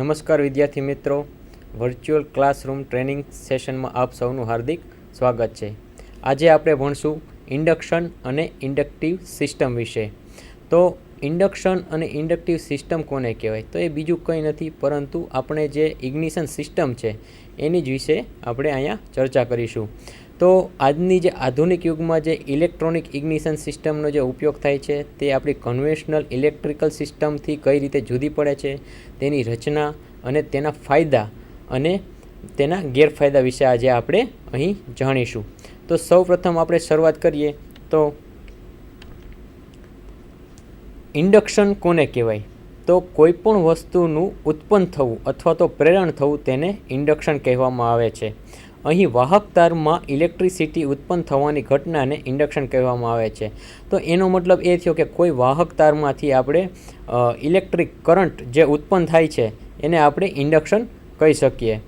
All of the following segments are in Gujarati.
નમસ્કાર વિદ્યાર્થી મિત્રો, વર્ચ્યુઅલ ક્લાસરૂમ ટ્રેનિંગ સેશનમાં આપ સૌનું હાર્દિક સ્વાગત છે। આજે આપણે ભણશું ઇન્ડક્શન અને ઇન્ડક્ટિવ સિસ્ટમ વિશે। તો ઇન્ડક્શન અને ઇન્ડક્ટિવ સિસ્ટમ કોને કહેવાય? તો એ બીજું કંઈ નથી પરંતુ આપણે જે ઇગ્નિશન સિસ્ટમ છે એની જ વિશે આપણે અહીંયા ચર્ચા કરીશું। તો આજની જે આધુનિક યુગમાં જે ઇલેક્ટ્રોનિક ઇગ્નિશન સિસ્ટમનો જે ઉપયોગ થાય છે તે આપણી કન્વેન્શનલ ઇલેક્ટ્રિકલ સિસ્ટમથી કઈ રીતે જુદી પડે છે, તેની રચના અને તેના ફાયદા અને તેના ગેરફાયદા વિશે આજે આપણે અહીં જાણીશું। તો સૌપ્રથમ આપણે શરૂઆત કરીએ તો ઇન્ડક્શન કોને કહેવાય? તો કોઈપણ વસ્તુનું ઉત્પન્ન થવું અથવા તો પ્રેરણ થવું તેને ઇન્ડક્શન કહેવામાં આવે છે। અહીં વાહક તારમાં ઇલેક્ટ્રિસિટી ઉત્પન્ન થવાની ઘટનાને ઇન્ડક્શન કહેવામાં આવે છે। તો એનો મતલબ એ થયો કે કોઈ વાહક તારમાંથી આપણે ઇલેક્ટ્રિક કરંટ જે ઉત્પન્ન થાય છે એને આપણે ઇન્ડક્શન કહી શકીએ।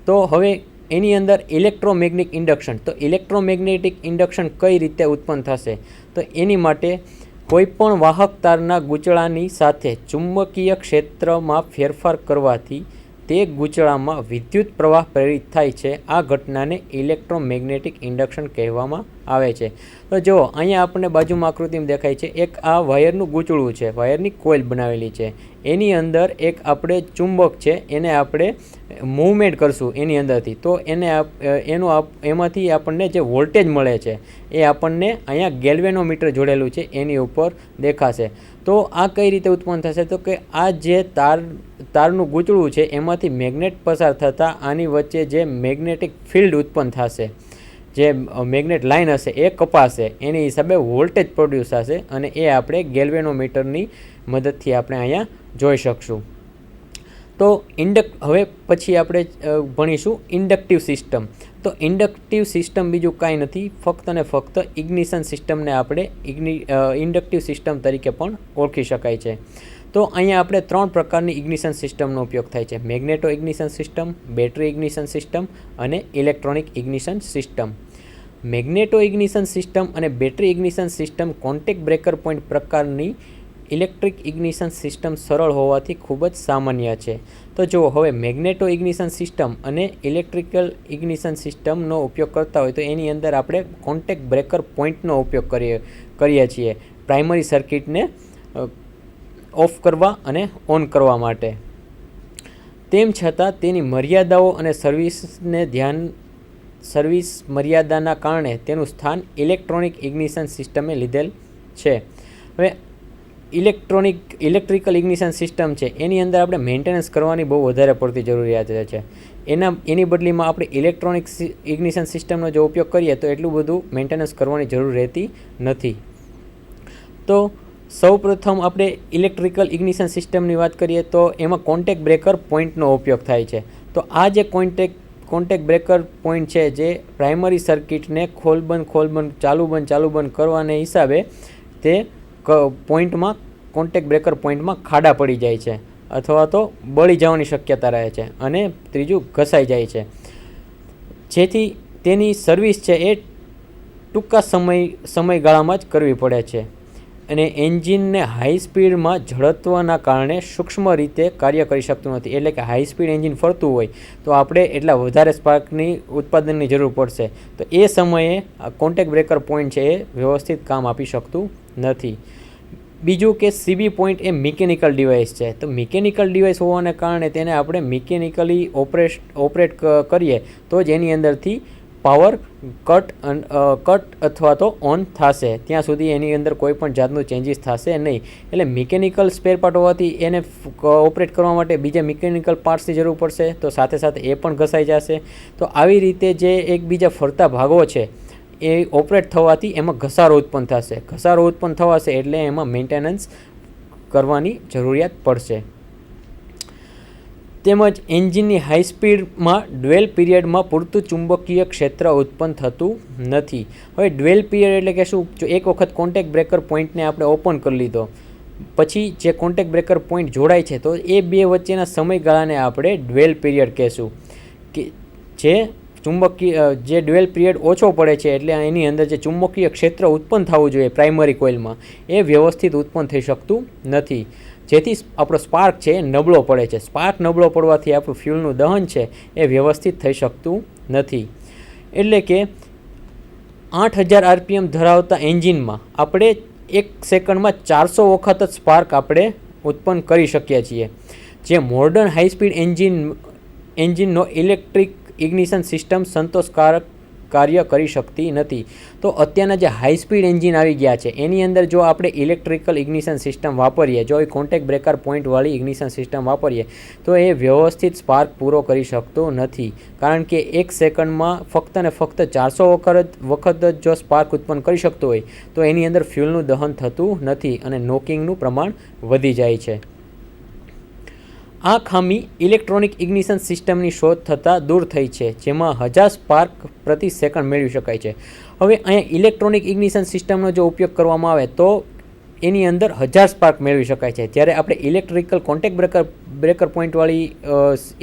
તો હવે એની અંદર ઇલેક્ટ્રોમેગ્નેટિક ઇન્ડક્શન, તો ઇલેક્ટ્રોમેગ્નેટિક ઇન્ડક્શન કઈ રીતે ઉત્પન્ન થશે? તો એની માટે કોઈપણ વાહક તારના ગૂંચળાની સાથે ચુંબકીય ક્ષેત્રમાં ફેરફાર કરવાથી તે ગૂંચળામાં વિદ્યુત પ્રવાહ પ્રેરિત થાય છે। આ ઘટનાને ઇલેક્ટ્રોમેગ્નેટિક ઇન્ડક્શન કહેવામાં આવે છે। તો જુઓ, અહીંયા આપણને બાજુમાં આકૃતિમાં દેખાય છે એક આ વાયરનું ગૂંચળું છે, વાયરની કોઇલ બનાવેલી છે, એની અંદર એક આપણે ચુંબક છે એને આપણે મૂવમેન્ટ કરશું એની અંદરથી, તો એમાંથી આપણને જે વોલ્ટેજ મળે છે એ આપણને અહીંયા ગેલ્વેનોમીટર જોડેલું છે એની ઉપર દેખાશે। તો આ કઈ રીતે ઉત્પન્ન થશે? તો કે આ જે તારનું ગૂંચળું છે એમાંથી મેગ્નેટ પસાર થતાં આની વચ્ચે જે મેગ્નેટિક ફિલ્ડ ઉત્પન્ન થશે, જે મેગ્નેટ લાઇન હશે એ કપાશે, એની હિસાબે વોલ્ટેજ પ્રોડ્યુસ થશે અને એ આપણે ગેલ્વેનોમીટરની મદદથી આપણે અહીંયા જોઈ શકશું। તો હવે પછી આપણે ભણીશું ઇન્ડક્ટિવ સિસ્ટમ। તો ઇન્ડક્ટિવ સિસ્ટમ બીજું કાંઈ નથી, ફક્ત અને ફક્ત ઇગ્નિશન સિસ્ટમને આપણે ઇન્ડક્ટિવ સિસ્ટમ તરીકે પણ ઓળખી શકાય છે। તો અહીંયા આપણે 3 પ્રકારની ઇગ્નિશન સિસ્ટમનો ઉપયોગ થાય છે: magneto ignition system, battery ignition system અને electronic ignition system. Magneto ignition system અને battery ignition system contact breaker point પ્રકારની ઇલેક્ટ્રિક ઇગ્નિશન સિસ્ટમ સરળ હોવાથી ખૂબ જ સામાન્ય છે। તો જુઓ, હવે મેગ્નેટો ઇગ્નિશન સિસ્ટમ અને ઇલેક્ટ્રિકલ ઇગ્નિશન સિસ્ટમનો ઉપયોગ કરતા હોય તો એની અંદર આપણે કોન્ટેક્ટ બ્રેકર પોઈન્ટનો ઉપયોગ કરીએ છીએ પ્રાઇમરી સર્કિટને ઓફ કરવા અને ઓન કરવા માટે। તેમ છતાં તેની મર્યાદાઓ અને સર્વિસ મર્યાદાના કારણે તેનું સ્થાન ઇલેક્ટ્રોનિક ઇગ્નિશન સિસ્ટમે લીધેલ છે। હવે ઇલેક્ટ્રિકલ ઇગ્નિશન સિસ્ટમ છે એની અંદર આપણે મેન્ટેનન્સ કરવાની બહુ વધારે પડતી જરૂરિયાત છે। એની બદલીમાં આપણે ઇલેક્ટ્રોનિક ઇગ્નિશન સિસ્ટમનો જો ઉપયોગ કરીએ તો એટલું બધું મેન્ટેનન્સ કરવાની જરૂર રહેતી નથી। તો સૌપ્રથમ આપણે ઇલેક્ટ્રિકલ ઇગ્નિશન સિસ્ટમની વાત કરીએ તો એમાં કોન્ટેક્ટ બ્રેકર પોઈન્ટનો ઉપયોગ થાય છે। તો આ જે કોન્ટેક્ટ બ્રેકર પોઈન્ટ છે જે પ્રાઇમરી સર્કિટને ખોલ બંધ ચાલુ બંધ કરવાને હિસાબે તે પોઈન્ટમાં કોન્ટેક્ટ બ્રેકર પોઈન્ટમાં ખાડા પડી જાય છે અથવા તો બળી જવાની શક્યતા રહે છે અને ત્રીજું ઘસાઈ જાય છે, જેથી તેની સર્વિસ છે એ ટૂંકા સમયગાળામાં જ કરવી પડે છે અને એન્જિનને હાઈ સ્પીડમાં ઝડપવાના કારણે સૂક્ષ્મ રીતે કાર્ય કરી શકતું નથી। એટલે કે હાઈ સ્પીડ એન્જિન ફરતું હોય તો આપણે એટલા વધારે સ્પાર્કની ઉત્પાદનની જરૂર પડશે, તો એ સમયે કોન્ટેક્ટ બ્રેકર પોઈન્ટ છે એ વ્યવસ્થિત કામ આપી શકતું નથી। બીજું કે સીબી પોઈન્ટ એ મિકેનિકલ ડિવાઇસ છે, તો મિકેનિકલ ડિવાઇસ હોવાને કારણે તેને આપણે મિકેનિકલી ઓપરેટ કરીએ તો જ એની અંદરથી પાવર કટ અથવા તો ઓન થશે, ત્યાં સુધી એની અંદર કોઈ પણ જાતનું ચેન્જીસ થશે નહીં। એટલે મિકેનિકલ સ્પેર પાર્ટ હોવાથી એને ઓપરેટ કરવા માટે બીજા મિકેનિકલ પાર્ટ્સની જરૂર પડશે, તો સાથે સાથે એ પણ ઘસાઈ જશે। તો આવી રીતે જે એકબીજા ફરતા ભાગો છે એ ઓપરેટ થવાથી એમાં ઘસારો ઉત્પન્ન થશે, ઘસારો ઉત્પન્ન થવાશે એટલે એમાં મેન્ટેનન્સ કરવાની જરૂરિયાત પડશે। તેમજ એન્જિનની હાઈ સ્પીડમાં ડ્વેલ પીરિયડમાં પૂરતું ચુંબકીય ક્ષેત્ર ઉત્પન્ન થતું નથી। હવે ડ્વેલ પીરિયડ એટલે કે શું? જો એક વખત કોન્ટેક્ટ બ્રેકર પોઈન્ટને આપણે ઓપન કરી લીધો પછી જે કોન્ટેક્ટ બ્રેકર પોઈન્ટ જોડાય છે તો એ બે વચ્ચેના સમયગાળાને આપણે ડ્વેલ પીરિયડ કહેશું, કે જે ડ્વેલ પીરિયડ ઓછો પડે છે એટલે એની અંદર જે ચુંબકીય ક્ષેત્ર ઉત્પન્ન થવું જોઈએ પ્રાઇમરી કોઇલમાં એ વ્યવસ્થિત ઉત્પન્ન થઈ શકતું નથી। જેથી આપણો સ્પાર્ક છે એ નબળો પડે છે. સ્પાર્ક નબળો પડવાથી આપણું ફ્યુલનું દહન છે એ વ્યવસ્થિત થઈ શકતું નથી. એટલે કે 8000 RPM ધરાવતા એન્જિનમાં આપણે 1 સેકન્ડમાં 400 વખત જ સ્પાર્ક આપણે ઉત્પન્ન કરી શકીએ છીએ. જે મોડર્ન હાઈ સ્પીડ એન્જિનનો ઇલેક્ટ્રિક ઇગ્નિશન સિસ્ટમ સંતોષકારક કાર્ય કરી શકતી નથી. તો અત્યારના જે હાઈ સ્પીડ એન્જિન આવી ગયા છે એની અંદર જો આપણે ઇલેક્ટ્રિકલ ઇગ્નિશન સિસ્ટમ વાપરીએ, જો એ કોન્ટેક્ટ બ્રેકર પોઈન્ટવાળી ઇગ્નિશન સિસ્ટમ વાપરીએ તો એ વ્યવસ્થિત સ્પાર્ક પૂરો કરી શકતો નથી. કારણ કે 1 સેકન્ડમાં ફક્ત ને ફક્ત 400 વખત જ જો સ્પાર્ક ઉત્પન્ન કરી શકતો હોય તો એની અંદર ફ્યુલનું દહન થતું નથી અને નોકિંગનું પ્રમાણ વધી જાય છે. આ ખામી ઇલેક્ટ્રોનિક ઇગ્નિશન સિસ્ટમની શોધ થતાં દૂર થઈ છે, જેમાં 1000 સ્પાર્ક પ્રતિ સેકન્ડ મેળવી શકાય છે. હવે અહીંયા ઇલેક્ટ્રોનિક ઇગ્નિશન સિસ્ટમનો જો ઉપયોગ કરવામાં આવે તો એની અંદર 1000 સ્પાર્ક મેળવી શકાય છે. જ્યારે આપણે ઇલેક્ટ્રિકલ કોન્ટેક્ટ બ્રેકર પોઈન્ટવાળી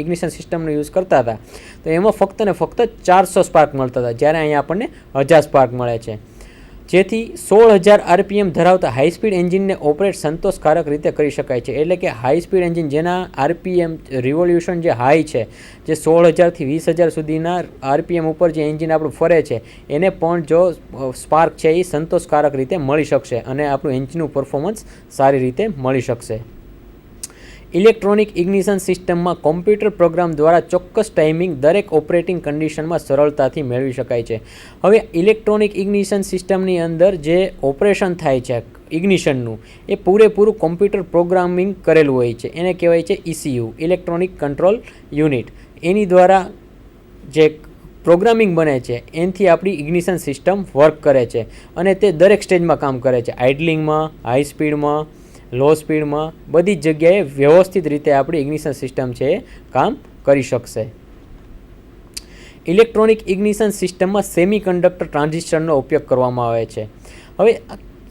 ઇગ્નિશન સિસ્ટમનો યુઝ કરતા હતા તો એમાં ફક્ત ને ફક્ત 400 સ્પાર્ક મળતા હતા, જ્યારે અહીંયા આપણને 1000 સ્પાર્ક મળે છે. જેથી 16000 RPM ધરાવતા હાઈ સ્પીડ એન્જિનને ઓપરેટ સંતોષકારક રીતે કરી શકાય છે. એટલે કે હાઈ સ્પીડ એન્જિન જેના RPM રિવોલ્યુશન જે હાઈ છે, જે 16000થી 20000 સુધીના RPM ઉપર જે એન્જિન આપણું ફરે છે એને પણ જો સ્પાર્ક છે એ સંતોષકારક રીતે મળી શકશે અને આપણું એન્જિનનું પરફોર્મન્સ સારી રીતે મળી શકશે. ઇલેક્ટ્રોનિક ઇગ્નિશન સિસ્ટમમાં કોમ્પ્યુટર પ્રોગ્રામ દ્વારા ચોક્કસ ટાઈમિંગ દરેક ઓપરેટિંગ કન્ડિશનમાં સરળતાથી મેળવી શકાય છે. હવે ઇલેક્ટ્રોનિક ઇગ્નિશન સિસ્ટમની અંદર જે ઓપરેશન થાય છે ઇગ્નિશનનું એ પૂરેપૂરું કોમ્પ્યુટર પ્રોગ્રામિંગ કરેલું હોય છે. એને કહેવાય છે ECU, ઇલેક્ટ્રોનિક કંટ્રોલ યુનિટ. એની દ્વારા જે પ્રોગ્રામિંગ બને છે એનાથી આપણી ઇગ્નિશન સિસ્ટમ વર્ક કરે છે અને તે દરેક સ્ટેજમાં કામ કરે છે. આઇડલિંગમાં, હાઈ સ્પીડમાં, લો સ્પીડમાં, બધી જ જગ્યાએ વ્યવસ્થિત રીતે આપણી ઇગ્નિશન સિસ્ટમ છે એ કામ કરી શકશે. ઇલેક્ટ્રોનિક ઇગ્નિશન સિસ્ટમમાં સેમિકન્ડક્ટર ટ્રાન્ઝિસ્ટરનો ઉપયોગ કરવામાં આવે છે. હવે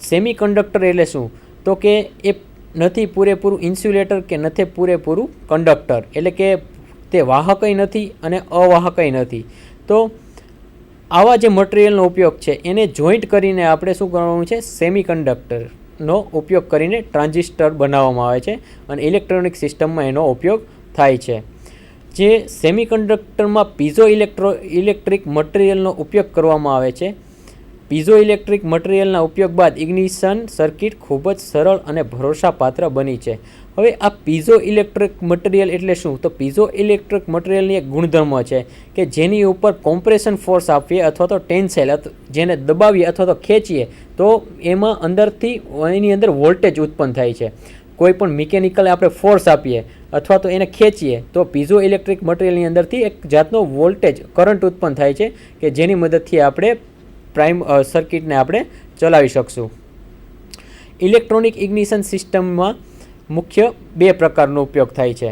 સેમિકન્ડક્ટર એટલે શું? તો કે એ નથી પૂરેપૂરું ઇન્સ્યુલેટર કે નથી પૂરેપૂરું કંડક્ટર, એટલે કે તે વાહકય નથી અને અવાહકય નથી. તો આવા જે મટીરિયલનો ઉપયોગ છે એને જોઈન્ટ કરીને આપણે શું કરવાનું છે, સેમિકન્ડક્ટરનો ઉપયોગ કરીને ટ્રાન્ઝિસ્ટર બનાવવામાં આવે છે અને ઇલેક્ટ્રોનિક સિસ્ટમમાં એનો ઉપયોગ થાય છે. જે સેમિકન્ડક્ટરમાં પીઝો ઇલેક્ટ્રિક મટીરિયલનો ઉપયોગ કરવામાં આવે છે. પીઝો ઇલેક્ટ્રિક મટીરિયલના ઉપયોગ બાદ ઇગ્નિશન સર્કિટ ખૂબ જ સરળ અને ભરોસાપાત્ર બની છે. હવે આ પીઝો ઇલેક્ટ્રિક મટીરિયલ એટલે શું? તો પીઝો ઇલેક્ટ્રિક મટીરિયલની એક ગુણધર્મ છે કે જેની ઉપર કોમ્પ્રેશન ફોર્સ આપીએ અથવા તો ટેન્સાઇલ જેને દબાવીએ અથવા તો ખેંચીએ તો એમાં અંદરથી એની અંદર વોલ્ટેજ ઉત્પન્ન થાય છે. કોઈ પણ મિકેનિકલ આપણે ફોર્સ આપીએ અથવા તો એને ખેંચીએ તો પીઝો ઇલેક્ટ્રિક મટીરિયલની અંદરથી એક જાતનો વોલ્ટેજ કરંટ ઉત્પન્ન થાય છે કે જેની મદદથી આપણે સર્કિટને આપણે ચલાવી શકશું. ઇલેક્ટ્રોનિક ઇગ્નિશન સિસ્ટમમાં મુખ્ય 2 પ્રકારનો ઉપયોગ થાય છે.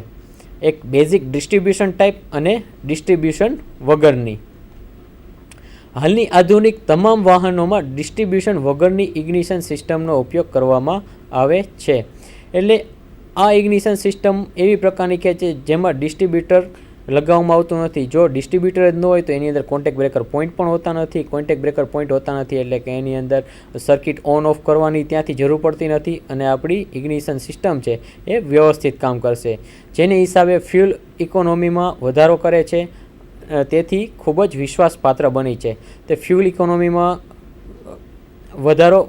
એક બેઝિક ડિસ્ટ્રીબ્યુશન ટાઈપ અને ડિસ્ટ્રીબ્યુશન વગરની. હાલની આધુનિક તમામ વાહનોમાં ડિસ્ટ્રીબ્યુશન વગરની ઇગ્નિશન સિસ્ટમનો ઉપયોગ કરવામાં આવે છે. એટલે આ ઇગ્નિશન સિસ્ટમ એવી પ્રકારની કે છે જેમાં ડિસ્ટ્રીબ્યુટર લગાવવામાં આવતું નથી. જો ડિસ્ટ્રીબ્યુટર જ ન હોય તો એની અંદર કોન્ટેક્ટ બ્રેકર પોઈન્ટ પણ હોતા નથી. કોન્ટેક્ટ બ્રેકર પોઈન્ટ હોતા નથી એટલે કે એની અંદર સર્કિટ ઓન ઓફ કરવાની ત્યાંથી જરૂર પડતી નથી અને આપણી ઇગ્નિશન સિસ્ટમ છે એ વ્યવસ્થિત કામ કરશે. જેને હિસાબે ફ્યુલ ઇકોનોમીમાં વધારો કરે છે, તેથી ખૂબ જ વિશ્વાસપાત્ર બની છે. તે ફ્યુલ ઇકોનોમીમાં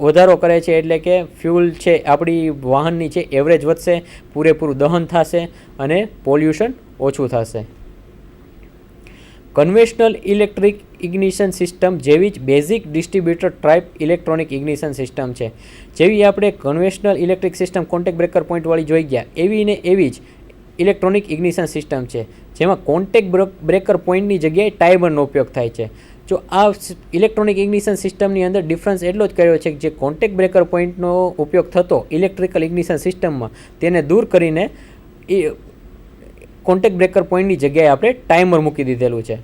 વધારો કરે છે એટલે કે ફ્યુલ છે આપણી વાહનની છે એવરેજ વધશે, પૂરેપૂરું દહન થશે અને પોલ્યુશન ઓછું થશે. કન્વેશનલ ઇલેક્ટ્રિક ઇગ્નિશન સિસ્ટમ જેવી જ basic distributor type electronic ignition system છે. જેવી આપણે conventional electric system contact breaker પોઈન્ટવાળી જોઈ ગયા એવી ને એવી જ ઇલેક્ટ્રોનિક ઇગ્નિશન સિસ્ટમ છે જેમાં કોન્ટેક્ટ બ્રેકર પોઈન્ટની જગ્યાએ ટાઈમરનો ઉપયોગ થાય છે. જો આ ઇલેક્ટ્રોનિક ઇગ્નિશન સિસ્ટમની અંદર ડિફરન્સ એટલો જ કર્યો છે કે જે કોન્ટેક્ટ બ્રેકર પોઈન્ટનો ઉપયોગ થતો ઇલેક્ટ્રિકલ ઇગ્નિશન સિસ્ટમમાં તેને દૂર કરીને એ કોન્ટેક્ટ બ્રેકર પોઈન્ટની જગ્યાએ આપણે ટાઈમર મૂકી દીધેલું છે.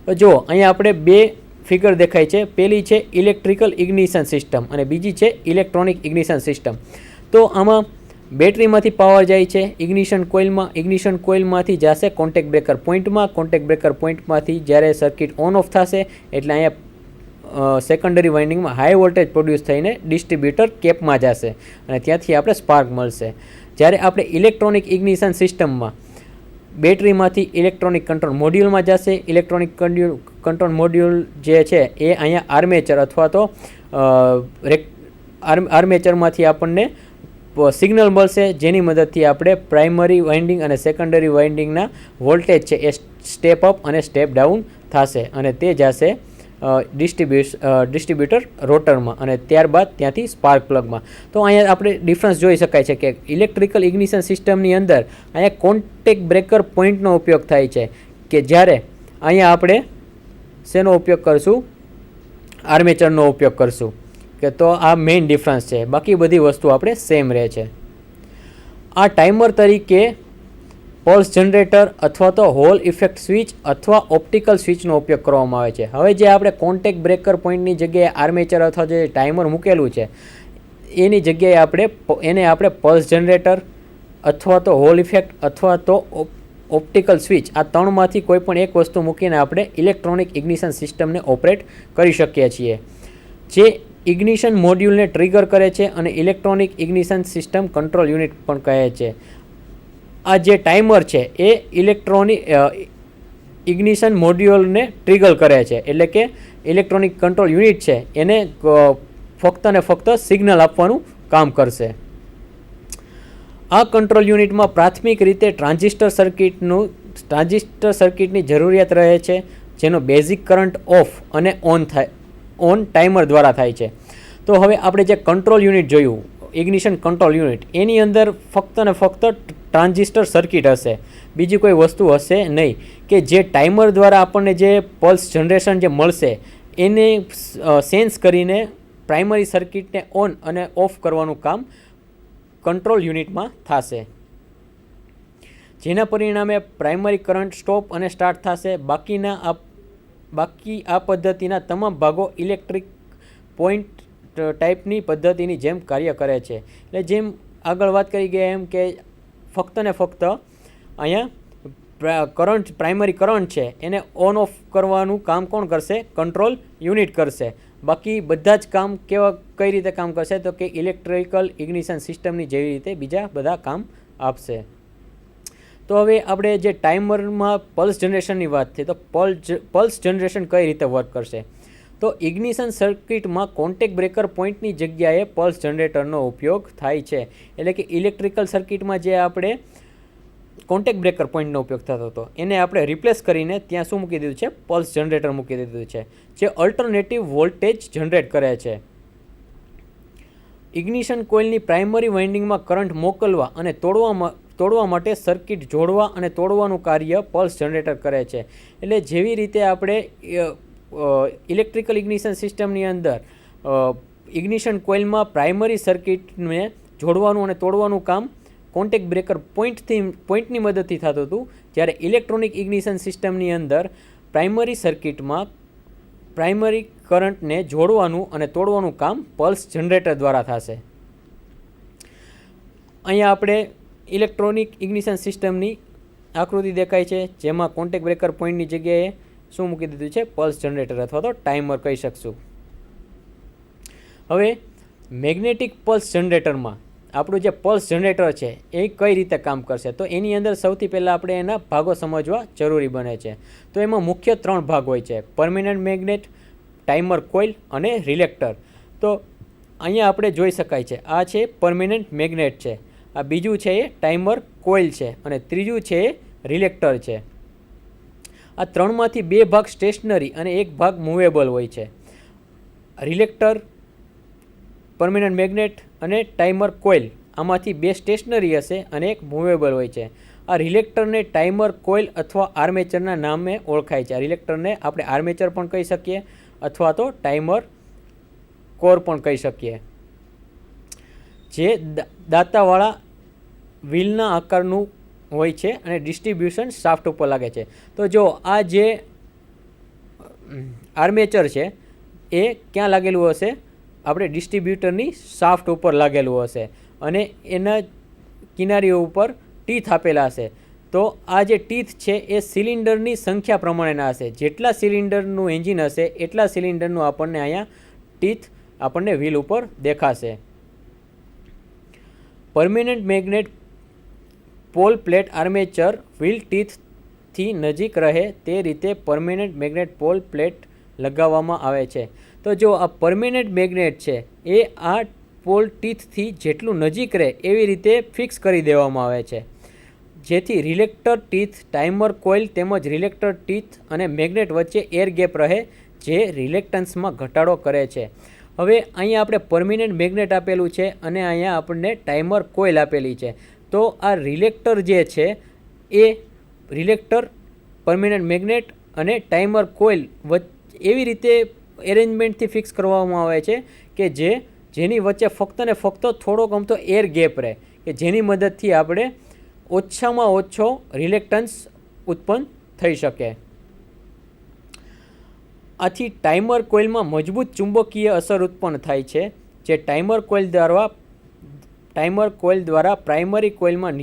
તો જો અહીંયા આપણે 2 ફિગર દેખાય છે. પહેલી છે ઇલેક્ટ્રિકલ ઇગ્નિશન સિસ્ટમ અને બીજી છે ઇલેક્ટ્રોનિક ઇગ્નિશન સિસ્ટમ. તો આમાં બેટરીમાંથી પાવર જાય છે ઇગ્નિશન કોઇલમાં, ઇગ્નિશન કોઇલમાંથી જશે કોન્ટેક્ટ બ્રેકર પોઈન્ટમાં, કોન્ટેક્ટ બ્રેકર પોઈન્ટમાંથી જ્યારે સર્કિટ ઓન ઓફ થશે એટલે અહીંયા સેકન્ડરી વાઇન્ડિંગમાં હાઈ વોલ્ટેજ પ્રોડ્યુસ થઈને ડિસ્ટ્રીબ્યુટર કેપમાં જશે અને ત્યાંથી આપણે સ્પાર્ક મળશે. જ્યારે આપણે ઇલેક્ટ્રોનિક ઇગ્નિશન સિસ્ટમમાં બેટરીમાંથી ઇલેક્ટ્રોનિક કંટ્રોલ મોડ્યુલમાં જશે. ઇલેક્ટ્રોનિક કંટ્રોલ મોડ્યુલ જે છે એ અહીંયા આર્મેચર અથવા તો આર્મેચરમાંથી આપણને સિગ્નલ મળશે, જેની મદદથી આપણે પ્રાઇમરી વાઇન્ડિંગ અને સેકન્ડરી વાઇન્ડિંગના વોલ્ટેજ છે એ સ્ટેપ અપ અને સ્ટેપ ડાઉન થશે અને તે જશે ડિસ્ટ્રીબ્યુટર રોટરમાં અને ત્યારબાદ ત્યાંથી સ્પાર્ક પ્લગમાં. તો અહીંયા આપણે ડિફરન્સ જોઈ શકાય છે કે ઇલેક્ટ્રિકલ ઇગ્નિશન સિસ્ટમની અંદર અહીંયા કોન્ટેક્ટ બ્રેકર પોઈન્ટનો ઉપયોગ થાય છે, કે જ્યારે અહીંયા આપણે શેનો ઉપયોગ કરશું? આર્મેચરનો ઉપયોગ કરશું. કે તો આ મેઇન ડિફરન્સ છે, બાકી બધી વસ્તુ આપણે સેમ રહે છે. આ ટાઈમર તરીકે પલ્સ જનરેટર અથવા તો હોલ ઇફેક્ટ સ્વિચ અથવા ઓપ્ટિકલ સ્વિચનો ઉપયોગ કરવામાં આવે છે. હવે જે આપણે કોન્ટેક્ટ બ્રેકર પોઈન્ટની જગ્યાએ આર્મેચર અથવા જે ટાઈમર મૂકેલું છે એની જગ્યાએ એને આપણે પલ્સ જનરેટર અથવા તો હોલ ઇફેક્ટ અથવા તો ઓપ્ટિકલ સ્વિચ, આ ત્રણમાંથી કોઈ પણ એક વસ્તુ મૂકીને આપણે ઇલેક્ટ્રોનિક ઇગ્નિશન સિસ્ટમને ઓપરેટ કરી શકીએ છીએ, જે ઇગ્નિશન મોડ્યુલને ટ્રિગર કરે છે અને electronic ignition system control unit પણ કહે છે. આ જે ટાઈમર છે એ ઇલેક્ટ્રોનિક ઇગ્નિશન મોડ્યુલને ટ્રિગર કરે છે, એટલે કે ઇલેક્ટ્રોનિક કંટ્રોલ યુનિટ છે એને ફક્ત ને ફક્ત સિગ્નલ આપવાનું કામ કરશે. આ કંટ્રોલ યુનિટમાં પ્રાથમિક રીતે ટ્રાન્ઝિસ્ટર સર્કિટની જરૂરિયાત રહે છે, જેનો બેઝિક કરંટ ઓફ અને ઓન ટાઈમર દ્વારા થાય છે. તો હવે આપણે જે કંટ્રોલ યુનિટ જોયું, ઇગ્નિશન કંટ્રોલ યુનિટ, એની અંદર ફક્ત ને ફક્ત ટ્રાન્ઝિસ્ટર સર્કિટ હશે, બીજી કોઈ વસ્તુ હશે નહીં, કે જે ટાઈમર દ્વારા આપણને જે પલ્સ જનરેશન જે મળશે એને સેન્સ કરીને પ્રાઇમરી સર્કિટને ઓન અને ઓફ કરવાનું કામ કંટ્રોલ યુનિટમાં થશે, જેના પરિણામે પ્રાઇમરી કરંટ સ્ટોપ અને સ્ટાર્ટ થશે. બાકી આ પદ્ધતિના તમામ ભાગો ઇલેક્ટ્રિક પોઈન્ટ ટાઈપની પદ્ધતિની જેમ કાર્ય કરે છે. એટલે જેમ આગળ વાત કરી ગયા એમ કે ફક્ત ને ફક્ત અહીંયા પ્રાઇમરી કરંટ છે એને ઓન ઓફ કરવાનું કામ કોણ કરશે? કંટ્રોલ યુનિટ કરશે. બાકી બધા જ કામ કઈ રીતે કામ કરશે? તો કે ઇલેક્ટ્રિકલ ઇગ્નિશન સિસ્ટમની જેવી રીતે બીજા બધા કામ આપશે. તો હવે આપણે જે ટાઈમરમાં પલ્સ જનરેશનની વાત થઈ, તો પલ્સ જનરેશન કઈ રીતે વર્ક કરશે? તો ઇગ્નિશન સર્કિટમાં કોન્ટેક્ટ બ્રેકર પોઈન્ટની જગ્યાએ પલ્સ જનરેટરનો ઉપયોગ થાય છે. એટલે કે ઇલેક્ટ્રિકલ સર્કિટમાં જે આપણે કોન્ટેક્ટ બ્રેકર પોઈન્ટનો ઉપયોગ થતો હતો એને આપણે રિપ્લેસ કરીને ત્યાં શું મૂકી દીધું છે? પલ્સ જનરેટર મૂકી દીધું છે, જે અલ્ટરનેટિવ વોલ્ટેજ જનરેટ કરે છે. ઇગ્નિશન કોઇલની પ્રાઇમરી વાઇન્ડિંગમાં કરંટ મોકલવા અને તોડવા માટે સર્કિટ જોડવા અને તોડવાનું કાર્ય પલ્સ જનરેટર કરે છે. એટલે જેવી રીતે આપણે ઇલેક્ટ્રિકલ ઇગ્નિશન સિસ્ટમની અંદર ઇગ્નિશન કોઇલમાં પ્રાઇમરી સર્કિટને જોડવાનું અને તોડવાનું કામ કોન્ટેક્ટ બ્રેકર પોઈન્ટની મદદથી થતું હતું, જ્યારે ઇલેક્ટ્રોનિક ઇગ્નિશન સિસ્ટમની અંદર પ્રાઇમરી સર્કિટમાં પ્રાઇમરી કરંટને જોડવાનું અને તોડવાનું કામ પલ્સ જનરેટર દ્વારા થશે. અહીંયા આપણે ઇલેક્ટ્રોનિક ઇગ્નિશન સિસ્ટમની આકૃતિ દેખાય છે, જેમાં કોન્ટેક્ટ બ્રેકર પોઈન્ટની જગ્યાએ શું મૂકી દીધું છે? પલ્સ જનરેટર અથવા તો ટાઈમર કહી શકશું. હવે મેગ્નેટિક પલ્સ જનરેટરમાં આપણું જે પલ્સ જનરેટર છે એ કઈ રીતે કામ કરશે? તો એની અંદર સૌથી પહેલાં આપણે એના ભાગો સમજવા જરૂરી બને છે. તો એમાં મુખ્ય 3 ભાગ હોય છે: પરમેનન્ટ મેગ્નેટ, ટાઈમર કોઇલ અને રિલેક્ટર. તો અહીંયા આપણે જોઈ શકાય છે, આ છે પરમેનન્ટ મેગ્નેટ છે, આ બીજું છે એ ટાઈમર કોઇલ છે અને ત્રીજું છે એ રિલેક્ટર છે. આ ત્રણમાંથી 2 ભાગ સ્ટેશનરી અને 1 ભાગ મૂવેબલ હોય છે. રિલેક્ટર, પરમેનન્ટ મેગ્નેટ અને ટાઈમર કોઇલ, આમાંથી 2 સ્ટેશનરી હશે અને 1 મૂવેબલ હોય છે. આ રિલેક્ટરને ટાઈમર કોઇલ અથવા આર્મેચરના નામે ઓળખાય છે. આ રિલેક્ટરને આપણે આર્મેચર પણ કહી શકીએ અથવા તો ટાઈમર કોર પણ કહી શકીએ, જે દાંતાવાળા વ્હીલના આકારનું હોય છે અને ડિસ્ટ્રીબ્યુશન શાફ્ટ ઉપર લાગે છે. તો જો આ જે આર્મેચર છે એ ક્યાં લાગેલું હશે? આપણે ડિસ્ટ્રીબ્યુટરની શાફ્ટ ઉપર લાગેલું હશે અને એના કિનારીઓ ઉપર ટીથ આપેલા હશે. તો આ જે ટીથ છે એ સિલિન્ડરની સંખ્યા પ્રમાણેના હશે. જેટલા સિલિન્ડરનું એન્જિન હશે એટલા સિલિન્ડરનું આપણને અહીંયા ટીથ આપણને વ્હીલ ઉપર દેખાશે. Permanent magnet pole plate armature wheel ટીથથી નજીક રહે તે રીતે પરમેનન્ટ મેગ્નેટ પોલ પ્લેટ લગાવવામાં આવે છે. તો જો આ પરમેનન્ટ મેગ્નેટ છે એ આ પોલ ટીથથી જેટલું નજીક રહે એવી રીતે ફિક્સ કરી દેવામાં આવે છે, જેથી રિલેક્ટર ટીથ, ટાઈમર કોઇલ તેમજ રિલેક્ટર ટીથ અને મેગ્નેટ વચ્ચે એર ગેપ રહે, જે રિલેક્ટન્સમાં ઘટાડો કરે છે. હવે અહીંયા આપણે પરમેનન્ટ મેગ્નેટ આપેલું છે અને અહીંયા આપણને ટાઈમર કોઇલ આપેલી છે. તો આ રિલેક્ટર જે છે એ રિલેક્ટર, પરમેનન્ટ મેગ્નેટ અને ટાઈમર કોઇલ એવી રીતે એરેન્જમેન્ટથી ફિક્સ કરવામાં આવે છે કે જેની વચ્ચે ફક્ત ને ફક્ત થોડોક અમથો એર ગેપ રહે, કે જેની મદદથી આપણે ઓછામાં ઓછો રિલેક્ટન્સ ઉત્પન્ન થઈ શકે. આથી ટાઈમર કોઇલમાં મજબૂત ચુંબકીય અસર ઉત્પન્ન થાય છે, જે ટાઈમર કોઇલ દ્વારા પ્રાઇમરી કોઇલમાં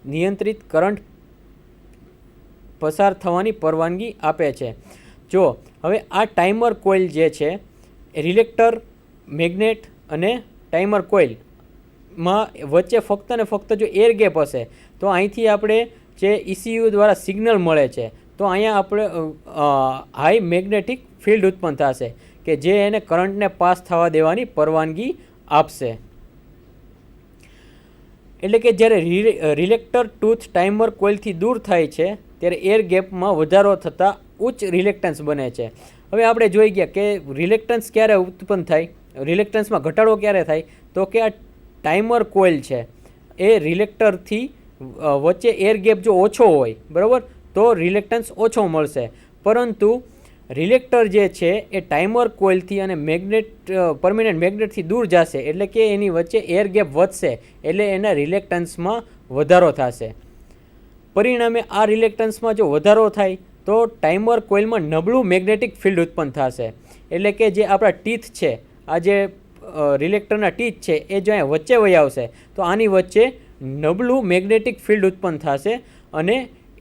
નિયંત્રિત કરંટ પસાર થવાની પરવાનગી આપે છે. જો હવે આ ટાઈમર કોઇલ જે છે રિલેક્ટર, મેગ્નેટ અને ટાઈમર કોઇલમાં વચ્ચે ફક્ત ને ફક્ત જો એર ગેપ હશે તો અહીંથી આપણે જે ECU દ્વારા સિગ્નલ મળે છે તો અહીંયા આપણે હાઈ મેગ્નેટિક ફિલ્ડ ઉત્પન્ન થશે કે જે એને કરંટને પાસ થવા દેવાની પરવાનગી આપશે. એટલે કે જ્યારે રિલેક્ટર ટૂથ ટાઈમર કોઇલથી દૂર થાય છે ત્યારે એર ગેપમાં વધારો થતાં ઉચ્ચ રિલેક્ટન્સ બને છે. હવે આપણે જોઈ ગયા કે રિલેક્ટન્સ ક્યારે ઉત્પન્ન થાય, રિલેક્ટન્સમાં ઘટાડો ક્યારે થાય, તો કે આ ટાઈમર કોઇલ છે એ રિલેક્ટરથી વચ્ચે એર ગેપ જો ઓછો હોય, બરાબર, તો રિલેક્ટન્સ ઓછો મળશે. પરંતુ રિલેક્ટર જે છે એ ટાઈમર કોઇલથી અને પરમેનન્ટ મેગ્નેટથી દૂર જશે, એટલે કે એની વચ્ચે એર ગેપ વધશે, એટલે એના રિલેક્ટન્સમાં વધારો થશે. પરિણામે આ રિલેક્ટન્સમાં જો વધારો થાય તો ટાઈમર કોઇલમાં નબળું મેગ્નેટિક ફિલ્ડ ઉત્પન્ન થશે. એટલે કે જે આપણા ટીથ છે, આ જે રિલેક્ટરના ટીથ છે એ જો અહીંયા વચ્ચે વહી આવશે તો આની વચ્ચે નબળું મેગ્નેટિક ફિલ્ડ ઉત્પન્ન થશે અને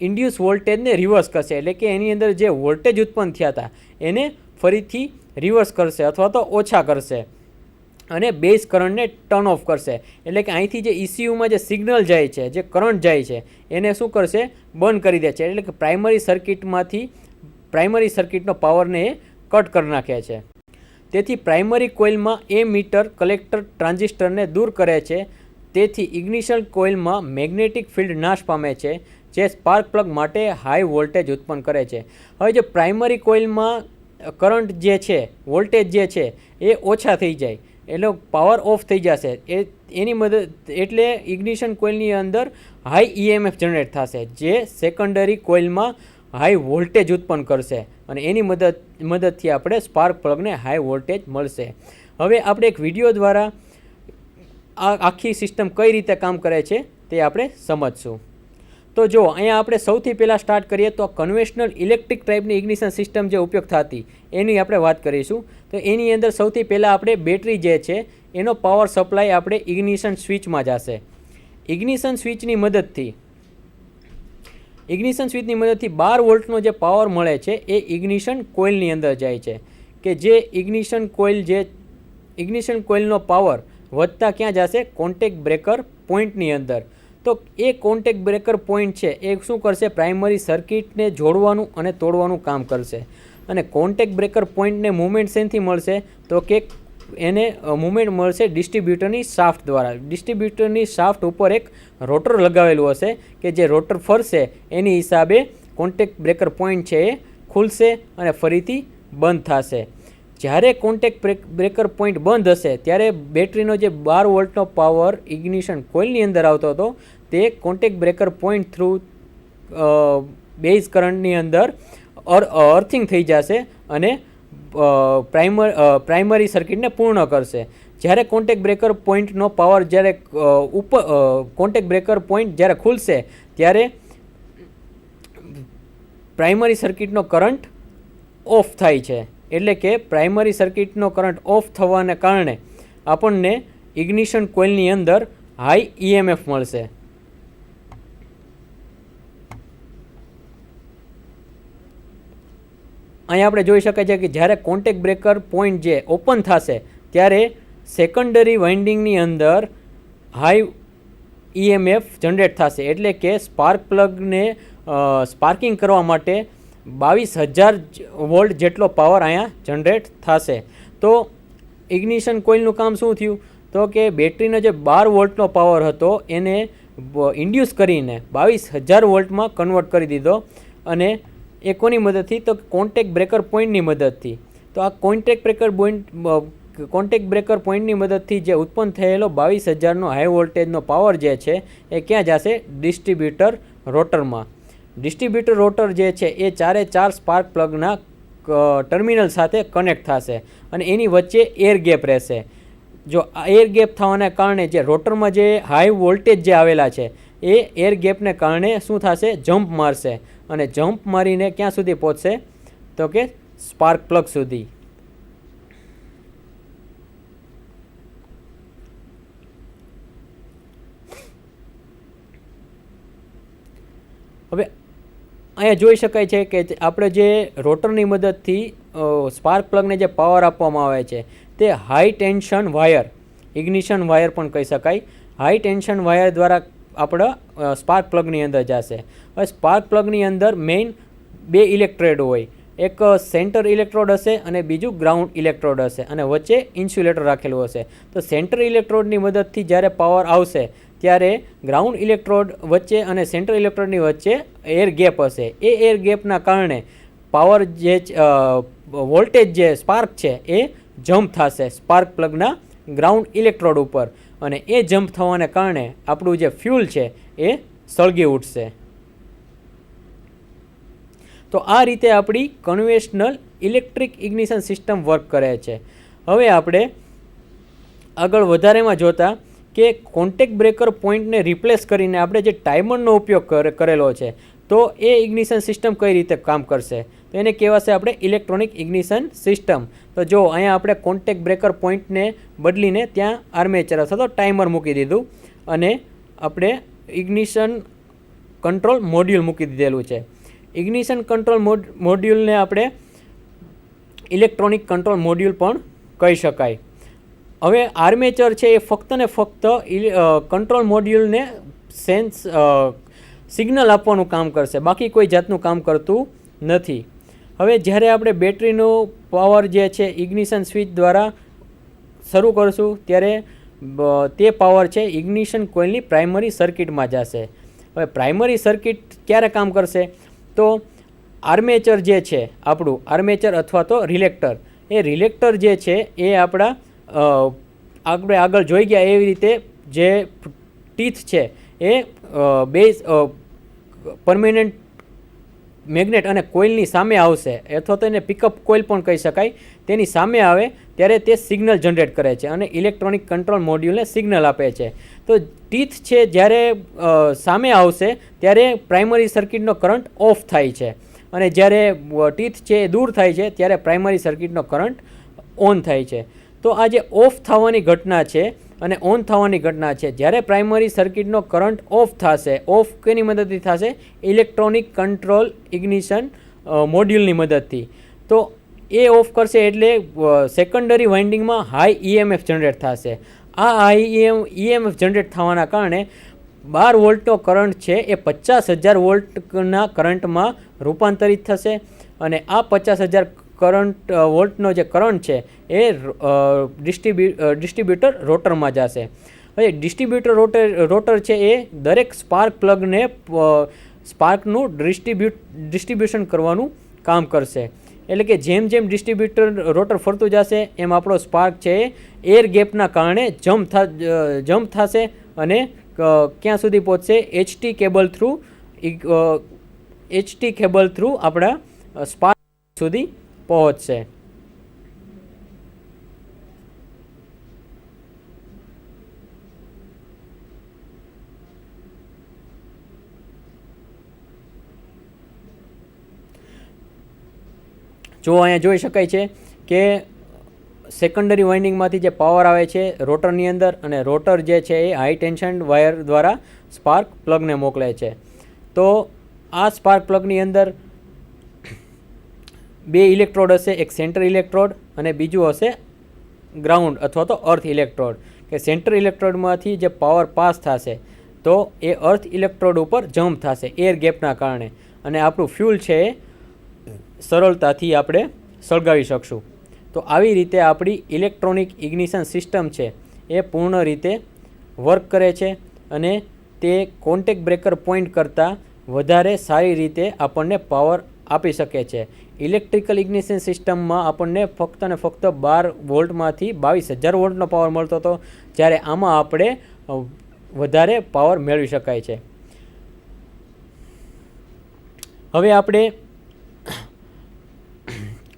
ઇન્ડ્યુસ વોલ્ટેજને રિવર્સ કરશે. એટલે કે એની અંદર જે વોલ્ટેજ ઉત્પન્ન થયા હતા એને ફરીથી રિવર્સ કરશે અથવા તો ઓછા કરશે અને બેઝ કરંટને ટર્ન ઓફ કરશે. એટલે કે અહીંથી જે ECUમાં જે સિગ્નલ જાય છે, જે કરંટ જાય છે એને શું કરશે, બંધ કરી દે છે. એટલે કે પ્રાઇમરી સર્કિટનો પાવરને એ કટ કરી નાખે છે. તેથી પ્રાઇમરી કોઇલમાં એમીટર કલેક્ટર ટ્રાન્ઝિસ્ટરને દૂર કરે છે. તેથી ઇગ્નિશન કોઇલમાં મેગ્નેટિક ફિલ્ડ નાશ પામે છે, જે સ્પાર્ક પ્લગ માટે હાઈ વોલ્ટેજ ઉત્પન્ન કરે છે. હવે જે પ્રાઇમરી કોઇલમાં કરંટ જે છે, વોલ્ટેજ જે છે એ ઓછા થઈ જાય, એટલે પાવર ઓફ થઈ જશે, એની મદદ એટલે ઇગ્નિશન કોઇલની અંદર હાઈ EMF જનરેટ થશે, જે સેકન્ડરી કોઇલમાં હાઈ વોલ્ટેજ ઉત્પન્ન કરશે અને એની મદદથી આપણે સ્પાર્ક પ્લગને હાઈ વોલ્ટેજ મળશે. હવે આપણે એક વિડીયો દ્વારા આ આખી સિસ્ટમ કઈ રીતે કામ કરે છે તે આપણે સમજશું. તો જો અહીંયા આપણે સૌથી પહેલાં સ્ટાર્ટ કરીએ તો કન્વેન્શનલ ઇલેક્ટ્રિક ટાઈપની ઇગ્નિશન સિસ્ટમ જે ઉપયોગ થતી એની આપણે વાત કરીશું. તો એની અંદર સૌથી પહેલાં આપણે બેટરી જે છે એનો પાવર સપ્લાય આપણે ઇગ્નિશન સ્વિચમાં જશે. ઇગ્નિશન સ્વિચની મદદથી 12 વોલ્ટનો જે પાવર મળે છે એ ઇગ્નિશન કોઇલની અંદર જાય છે, કે જે ઇગ્નિશન કોઇલનો પાવર વધતા ક્યાં જશે, કોન્ટેક્ટ બ્રેકર પોઈન્ટની અંદર. તો એ કોન્ટેક્ટ બ્રેકર પોઈન્ટ છે એ શું કરશે, પ્રાઇમરી સર્કિટને જોડવાનું અને તોડવાનું કામ કરશે. અને કોન્ટેક્ટ બ્રેકર પોઈન્ટને મુવમેન્ટ શેનથી મળશે, તો કે એને મુવમેન્ટ મળશે ડિસ્ટ્રીબ્યુટરની શાફ્ટ દ્વારા. ડિસ્ટ્રીબ્યુટરની શાફ્ટ ઉપર એક રોટર લગાવેલું હશે કે જે રોટર ફરશે એની હિસાબે કોન્ટેક્ટ બ્રેકર પોઈન્ટ છે એ ખુલશે અને ફરીથી બંધ થશે. જ્યારે કોન્ટેક્ટ બ્રેકર પોઈન્ટ બંધ હશે ત્યારે બેટરીનો જે 12 વોલ્ટનો પાવર ઇગ્નિશન કોઇલની અંદર આવતો હતો તે contact breaker point through base કરંટની અંદર અર્થિંગ થઈ જશે અને પ્રાઇમરી સર્કિટને પૂર્ણ કરશે. જ્યારે કોન્ટેક્ટ બ્રેકર પોઈન્ટનો પાવર જ્યારે કોન્ટેક્ટ બ્રેકર પોઈન્ટ જ્યારે ખુલશે ત્યારે પ્રાઇમરી સર્કિટનો કરંટ ઓફ થાય છે. એટલે કે પ્રાઇમરી સર્કિટનો કરંટ ઓફ થવાને કારણે આપણને ઇગ્નિશન કોઇલની અંદર હાઈ EMF મળશે. અહીંયા આપણે જોઈ શકાય છે કે જ્યારે કોન્ટેક્ટ બ્રેકર પોઈન્ટ જે ઓપન થશે ત્યારે સેકન્ડરી વાઇન્ડિંગની અંદર હાઈ EMF જનરેટ થશે, એટલે કે સ્પાર્ક પ્લગને સ્પાર્કિંગ કરવા માટે 22,000 વોલ્ટ જેટલો પાવર અહીંયા જનરેટ થશે. તો ઇગ્નિશન કોઇલનું કામ શું થયું? તો કે બેટરીનો જે 12 વોલ્ટનો પાવર હતો એને ઇન્ડ્યુસ કરીને 22,000 વોલ્ટમાં કન્વર્ટ કરી દીધો. અને એ કોની મદદથી? તો કોન્ટેક્ટ બ્રેકર પોઈન્ટની મદદથી. તો આ કોન્ટેક્ટ બ્રેકર પોઈન્ટની મદદથી જે ઉત્પન્ન થયેલો 22,000નો હાઈ વોલ્ટેજનો પાવર જે છે એ ક્યાં જશે? ડિસ્ટ્રીબ્યુટર રોટરમાં. ડિસ્ટ્રીબ્યુટર રોટર જે છે એ 4 સ્પાર્ક પ્લગના ટર્મિનલ સાથે કનેક્ટ થશે અને એની વચ્ચે એર ગેપ રહેશે. જો આ એર ગેપ થવાના કારણે જે રોટરમાં જે હાઈ વોલ્ટેજ જે આવેલા છે એ એર ગેપને કારણે શું થશે? જમ્પ મારશે અને જમ્પ મારીને ક્યાં સુધી પહોંચશે? તો કે સ્પાર્ક પ્લગ સુધી. હવે અહીંયા જોઈ શકાય છે કે આપણે જે રોટરની મદદથી સ્પાર્ક પ્લગને જે પાવર આપવામાં આવે છે તે high tension wire, ignition wire પણ કહી શકાય, હાઈ ટેન્શન વાયર દ્વારા આપણા સ્પાર્ક પ્લગની અંદર જશે. હવે સ્પાર્ક પ્લગની અંદર મેઇન 2 ઇલેક્ટ્રોડ હોય, એક સેન્ટર ઇલેક્ટ્રોડ હશે અને બીજું ગ્રાઉન્ડ ઇલેક્ટ્રોડ હશે અને વચ્ચે ઇન્સ્યુલેટર રાખેલું હશે. તો સેન્ટર ઇલેક્ટ્રોડની મદદથી જ્યારે પાવર આવશે ત્યારે ગ્રાઉન્ડ ઇલેક્ટ્રોડ વચ્ચે અને સેન્ટર ઇલેક્ટ્રોડની વચ્ચે એર ગેપ હશે. એ એર ગેપના કારણે પાવર જે વોલ્ટેજ જે સ્પાર્ક છે એ જમ્પ થશે સ્પાર્ક પ્લગના ગ્રાઉન્ડ ઇલેક્ટ્રોડ ઉપર અને એ જમ્પ થવાને કારણે આપણું જે ફ્યુલ છે એ સળગી ઉઠશે. તો આ રીતે આપણી conventional electric ignition system work કરે છે. હવે આપણે આગળ વધારેમાં જોતા કે કોન્ટેક્ટ બ્રેકર પોઈન્ટને રિપ્લેસ કરીને આપણે જે ટાઈમરનો ઉપયોગ કરેલો છે તો એ ઇગ્નિશન સિસ્ટમ કઈ રીતે કામ કરશે? તો એને કહેવાશે આપણે ઇલેક્ટ્રોનિક ઇગ્નિશન સિસ્ટમ. તો જો અહીંયા આપણે કોન્ટેક્ટ બ્રેકર પોઈન્ટને બદલીને ત્યાં આર્મેચર અથવા તો ટાઈમર મૂકી દીધું અને આપણે ઇગ્નિશન કંટ્રોલ મોડ્યુલ મૂકી દીધેલું છે. ઇગ્નિશન કંટ્રોલ મોડ્યુલને આપણે ઇલેક્ટ્રોનિક કંટ્રોલ મોડ્યુલ પણ કહી શકાય. હવે આર્મેચર છે એ ફક્ત ને ફક્ત કંટ્રોલ મોડ્યુલને સિગ્નલ આપવાનું કામ કરશે, બાકી કોઈ જાતનું કામ કરતું નથી. હવે જ્યારે આપણે બેટરીનો પાવર જે છે ઇગ્નિશન સ્વિચ દ્વારા શરૂ કરશું ત્યારે તે પાવર છે ઇગ્નિશન કોઇલની પ્રાઇમરી સર્કિટમાં જશે. હવે પ્રાઇમરી સર્કિટ ક્યારે કામ કરશે? તો આર્મેચર જે છે આપણું આર્મેચર અથવા તો રિલેક્ટર, એ રિલેક્ટર જે છે એ આપણા આપણે આગળ જોઈ ગયા એવી રીતે જે ટીથ છે એ બેઝ પરમેનન્ટ મેગ્નેટ અને કોઇલની સામે આવશે અથવા તો એને પિકઅપ કોઇલ પણ કહી શકાય. તેની સામે આવે ત્યારે તે સિગ્નલ જનરેટ કરે છે અને ઇલેક્ટ્રોનિક કંટ્રોલ મોડ્યુલને સિગ્નલ આપે છે. તો ટીથ છે જ્યારે સામે આવશે ત્યારે પ્રાઇમરી સર્કિટનો કરંટ ઓફ થાય છે અને જ્યારે ટીથ છે એ દૂર થાય છે ત્યારે પ્રાઇમરી સર્કિટનો કરંટ ઓન થાય છે. તો આ જે ઓફ થવાની ઘટના છે અને ઓન થવાની ઘટના છે, જ્યારે પ્રાઇમરી સર્કિટનો કરંટ ઓફ થશે, ઓફ કેની મદદથી થશે? ઇલેક્ટ્રોનિક કંટ્રોલ ઇગ્નિશન મોડ્યુલની મદદથી. તો એ ઓફ કરશે એટલે સેકન્ડરી વાઇન્ડિંગમાં હાઈ EMF જનરેટ થશે. આ હાઈ EMF જનરેટ થવાના કારણે 12 વોલ્ટનો કરંટ છે એ 50,000 વોલ્ટના કરંટમાં રૂપાંતરિત થશે અને આ 50,000 વોલ્ટનો જે કરંટ છે એ ડિસ્ટ્રીબ્યુટર રોટરમાં જશે. હવે ડિસ્ટ્રીબ્યુટર રોટર છે એ દરેક સ્પાર્ક પ્લગને સ્પાર્કનું ડિસ્ટ્રીબ્યુશન કરવાનું કામ કરશે. એટલે કે જેમ જેમ ડિસ્ટ્રીબ્યુટર રોટર ફરતું જશે એમ આપણો સ્પાર્ક છે એ એર ગેપના કારણે જમ્પ થશે અને ક્યાં સુધી પહોંચશે? HT કેબલ થ્રુ આપણા સ્પાર્ક સુધી પહોંચશે. જો અહીંયા જોઈ શકાય છે કે સેકન્ડરી વાઇન્ડિંગમાંથી જે પાવર આવે છે રોટરની અંદર અને રોટર જે છે એ હાઈ ટેન્શન વાયર દ્વારા સ્પાર્ક પ્લગને મોકલે છે. તો આ સ્પાર્ક પ્લગની અંદર 2 ઇલેક્ટ્રોડ હશે, એક સેન્ટર ઇલેક્ટ્રોડ અને બીજું હશે ગ્રાઉન્ડ અથવા તો અર્થ ઇલેક્ટ્રોડ. કે સેન્ટર ઇલેક્ટ્રોડમાંથી જે પાવર પાસ થશે તો એ અર્થ ઇલેક્ટ્રોડ ઉપર જમ્પ થશે એર ગેપના કારણે, અને આપણું ફ્યુલ છે એ સરળતાથી આપણે સળગાવી શકશું. તો આવી રીતે આપણી ઇલેક્ટ્રોનિક ઇગ્નિશન સિસ્ટમ છે એ પૂર્ણ રીતે વર્ક કરે છે, અને તે કોન્ટેક્ટ બ્રેકર પોઈન્ટ કરતાં વધારે સારી રીતે આપણને પાવર આપી શકે છે. ઇલેક્ટ્રિકલ ઇગ્નિશન સિસ્ટમમાં આપણને ફક્ત ને ફક્ત 12 વોલ્ટમાંથી 22,000 વોલ્ટનો પાવર મળતો હતો, જ્યારે આમાં આપણે વધારે પાવર મેળવી શકાય છે. હવે આપણે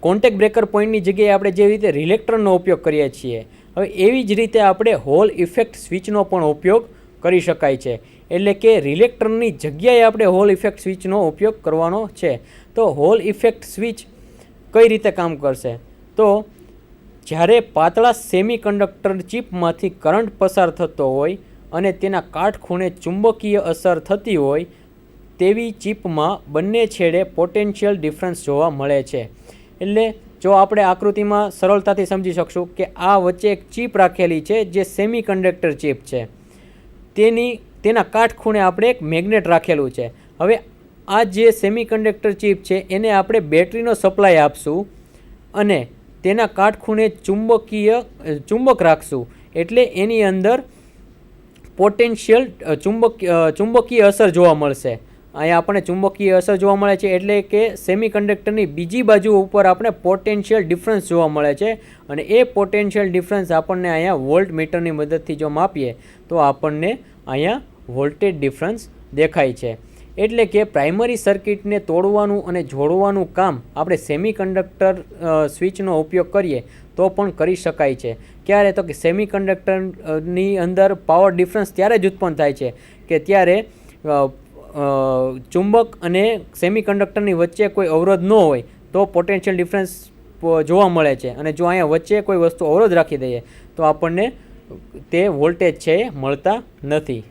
કોન્ટેક્ટ બ્રેકર પોઈન્ટની જગ્યાએ આપણે જે રીતે રિલેક્ટરનો ઉપયોગ કરીએ છીએ, હવે એવી જ રીતે આપણે હોલ ઇફેક્ટ સ્વિચનો પણ ઉપયોગ કરી શકાય છે. એટલે કે રિલેક્ટરની જગ્યાએ આપણે હોલ ઇફેક્ટ સ્વિચનો ઉપયોગ કરવાનો છે. તો હોલ ઇફેક્ટ સ્વિચ કઈ રીતે કામ કરશે? તો જ્યારે પાતળા સેમિકન્ડક્ટર ચિપમાંથી કરંટ પસાર થતો હોય અને તેના કાટખૂણે ચુંબકીય અસર થતી હોય તેવી ચિપમાં બંને છેડે પોટેન્શિયલ ડિફરન્સ જોવા મળે છે. એટલે જો આપણે આકૃતિમાં સરળતાથી સમજી શકશું કે આ વચ્ચે એક ચિપ રાખેલી છે જે સેમિકન્ડક્ટર ચિપ છે, તેના કાટખૂણે આપણે એક મેગ્નેટ રાખેલું છે. હવે આ જે સેમિકન્ડક્ટર ચિપ છે એને આપણે બેટરીનો સપ્લાય આપશું અને તેના કાટખૂણે ચુંબક રાખશું, એટલે એની અંદર પોટેન્શિયલ ચુંબકીય અસર જોવા મળશે. અહીંયા આપણને ચુંબકીય અસર જોવા મળે છે, એટલે કે સેમિકન્ડક્ટરની બીજી બાજુ ઉપર આપણે પોટેન્શિયલ ડિફરન્સ જોવા મળે છે, અને એ પોટેન્શિયલ ડિફરન્સ આપણને અહીંયા વોલ્ટ મીટરની મદદથી જો માપીએ તો આપણને અહીંયા વોલ્ટેજ ડિફરન્સ દેખાય છે. એટલે કે પ્રાઇમરી સર્કિટને તોડવાનું અને જોડવાનું કામ આપણે સેમિકન્ડક્ટર સ્વિચનો ઉપયોગ કરીએ તો પણ કરી શકાય છે. ક્યારે? તો કે સેમિકન્ડક્ટરની અંદર પાવર ડિફરન્સ ત્યારે જ ઉત્પન્ન થાય છે કે ત્યારે ચુંબક અને સેમિકન્ડક્ટરની વચ્ચે કોઈ અવરોધ ન હોય તો પોટેન્શિયલ ડિફરન્સ જોવા મળે છે, અને જો અહીંયા વચ્ચે કોઈ વસ્તુ અવરોધ રાખી દઈએ તો આપણને તે વોલ્ટેજ છે એ મળતા નથી.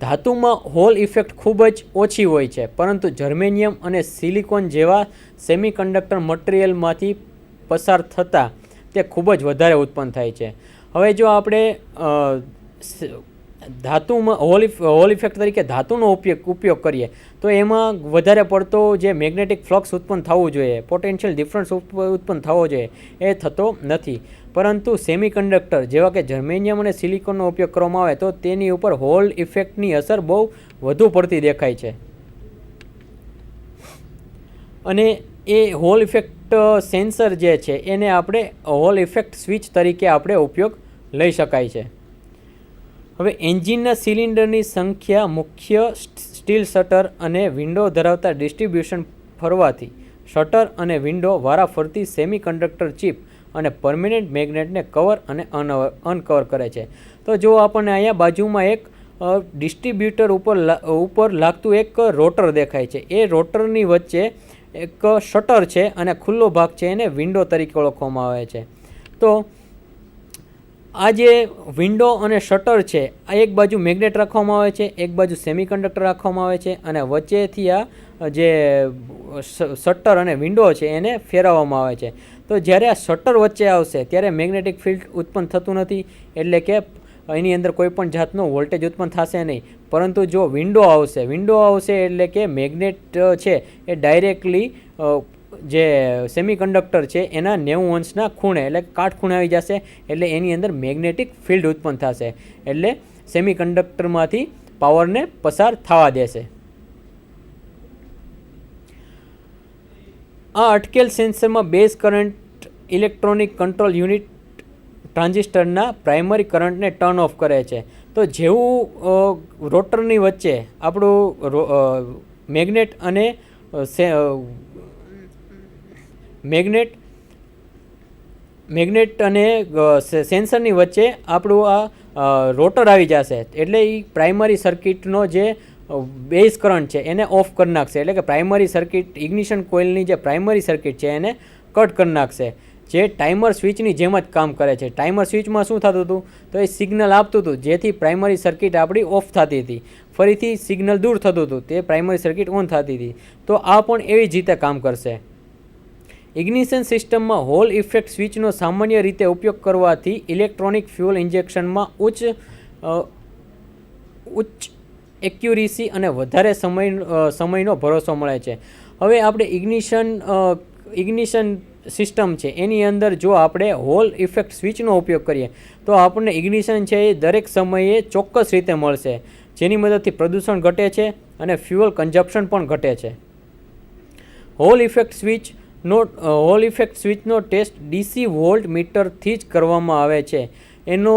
ધાતુમાં હોલ ઇફેક્ટ ખૂબ જ ઓછી હોય છે, પરંતુ જર્મેનિયમ અને સિલિકોન જેવા સેમિકન્ડક્ટર મટીરિયલમાંથી પસાર થતાં તે ખૂબ જ વધારે ઉત્પન્ન થાય છે. હવે જો આપણે ધાતુમાં હોલ ઇફેક્ટ તરીકે ધાતુનો ઉપયોગ કરીએ તો એમાં વધારે પડતો જે મેગ્નેટિક ફ્લક્સ ઉત્પન્ન થવું જોઈએ, પોટેન્શિયલ ડિફરન્સ ઉત્પન્ન થવો જોઈએ, એ થતો નથી. પરંતુ સેમિકન્ડક્ટર જેવા કે જર્મેનિયમ અને સિલિકોનનો ઉપયોગ કરવામાં આવે તો તેની ઉપર હોલ ઇફેક્ટની અસર બહુ વધુ પડતી દેખાય છે, અને એ હોલ ઇફેક્ટ સેન્સર જે છે એને આપણે હોલ ઇફેક્ટ સ્વિચ તરીકે આપણે ઉપયોગ લઈ શકાય છે. હવે એન્જિનના સિલિન્ડરની સંખ્યા મુખ્ય સ્ટીલ શટર અને વિન્ડો ધરાવતા ડિસ્ટ્રીબ્યુશન ફરવાથી શટર અને વિન્ડો વારાફરતી સેમિકન્ડક્ટર ચિપ અને પરમેનન્ટ મેગ્નેટને કવર અને અનકવર કરે છે. તો જો આપણને અહીંયા બાજુમાં એક ડિસ્ટ્રીબ્યુટર ઉપર લાગતું એક રોટર દેખાય છે, એ રોટરની વચ્ચે એક શટર છે અને ખુલ્લો ભાગ છે એને વિન્ડો તરીકે ઓળખવામાં આવે છે. તો આ જે વિન્ડો અને શટર છે આ એક બાજુ મેગ્નેટ રાખવામાં આવે છે, એક બાજુ સેમિકન્ડક્ટર રાખવામાં આવે છે, અને વચ્ચેથી આ જે શટર અને વિન્ડો છે એને ફેરવવામાં આવે છે. તો જ્યારે આ શટર વચ્ચે આવશે ત્યારે મેગ્નેટિક ફિલ્ડ ઉત્પન્ન થતું નથી, એટલે કે એની અંદર કોઈ પણ જાતનો વોલ્ટેજ ઉત્પન્ન થશે નહીં. પરંતુ જો વિન્ડો આવશે એટલે કે મેગ્નેટ છે એ ડાયરેક્ટલી જે સેમિકન્ડક્ટર છે એના 90 અંશના ખૂણે એટલે કાટખૂણે આવી જશે, એટલે એની અંદર મેગ્નેટિક ફિલ્ડ ઉત્પન્ન થશે, એટલે સેમિકન્ડક્ટરમાંથી પાવરને પસાર થવા દેશે. આ અટકેલ સેન્સરમાં base current electronic control unit ટ્રાન્ઝિસ્ટરના પ્રાઇમરી કરંટને ટર્ન ઓફ કરે છે. તો જેવું રોટરની વચ્ચે આપણું મેગ્નેટ અને સેન્સરની વચ્ચે આપણું આ રોટર આવી જશે, એટલે એ પ્રાઇમરી સર્કિટનો જે બેઝ કરંટ છે એને ઓફ કરી નાખશે, એટલે કે પ્રાઇમરી સર્કિટ ઇગ્નિશન કોઇલની જે પ્રાઇમરી સર્કિટ છે એને કટ કરી નાખશે, જે ટાઈમર સ્વિચની જેમ જ કામ કરે છે. ટાઈમર સ્વિચમાં શું થતું હતું? તો એ સિગ્નલ આપતું હતું જેથી પ્રાઇમરી સર્કિટ આપણી ઓફ થતી હતી, ફરીથી સિગ્નલ દૂર થતું હતું, તે પ્રાઇમરી સર્કિટ ઓન થતી હતી. તો આ પણ એવી જ રીતે કામ કરશે. ઇગ્નિશન સિસ્ટમમાં હોલ ઇફેક્ટ સ્વિચનો સામાન્ય રીતે ઉપયોગ કરવાથી ઇલેક્ટ્રોનિક ફ્યુઅલ ઇન્જેક્શનમાં ઉચ્ચ એક્યુરેસી અને વધારે સમયનો ભરોસો મળે છે. હવે આપણે ઇગ્નિશન સિસ્ટમ છે એની અંદર જો આપણે હોલ ઇફેક્ટ સ્વિચનો ઉપયોગ કરીએ તો આપણને ઇગ્નિશન છે એ દરેક સમયે ચોક્કસ રીતે મળશે, જેની મદદથી પ્રદૂષણ ઘટે છે અને ફ્યુઅલ કન્ઝપ્શન પણ ઘટે છે. હોલ ઇફેક્ટ સ્વિચનો ટેસ્ટ ડીસી વોલ્ટ મીટરથી જ કરવામાં આવે છે. એનો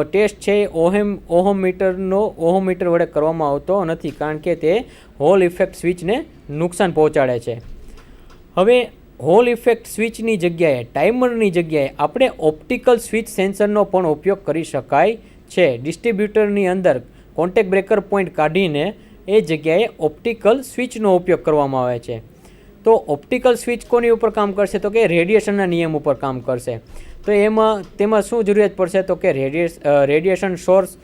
ટેસ્ટ છે ઓહમ મીટર વડે કરવામાં આવતો નથી, કારણ કે તે હોલ ઇફેક્ટ સ્વિચને નુકસાન પહોંચાડે છે. હવે હોલ ઇફેક્ટ સ્વિચની જગ્યાએ, ટાઈમરની જગ્યાએ આપણે ઓપ્ટિકલ સ્વિચ સેન્સરનો પણ ઉપયોગ કરી શકાય છે. ડિસ્ટ્રીબ્યુટરની અંદર કોન્ટેક્ટ બ્રેકર પોઈન્ટ કાઢીને એ જગ્યાએ ઓપ્ટિકલ સ્વિચનો ઉપયોગ કરવામાં આવે છે. તો ઓપ્ટિકલ સ્વિચ કોની ઉપર કામ કરશે? તો કે રેડિયેશનના નિયમ ઉપર કામ કરશે. તો તેમાં શું જરૂરિયાત પડશે? તો કે રેડિયેશન સોર્સ,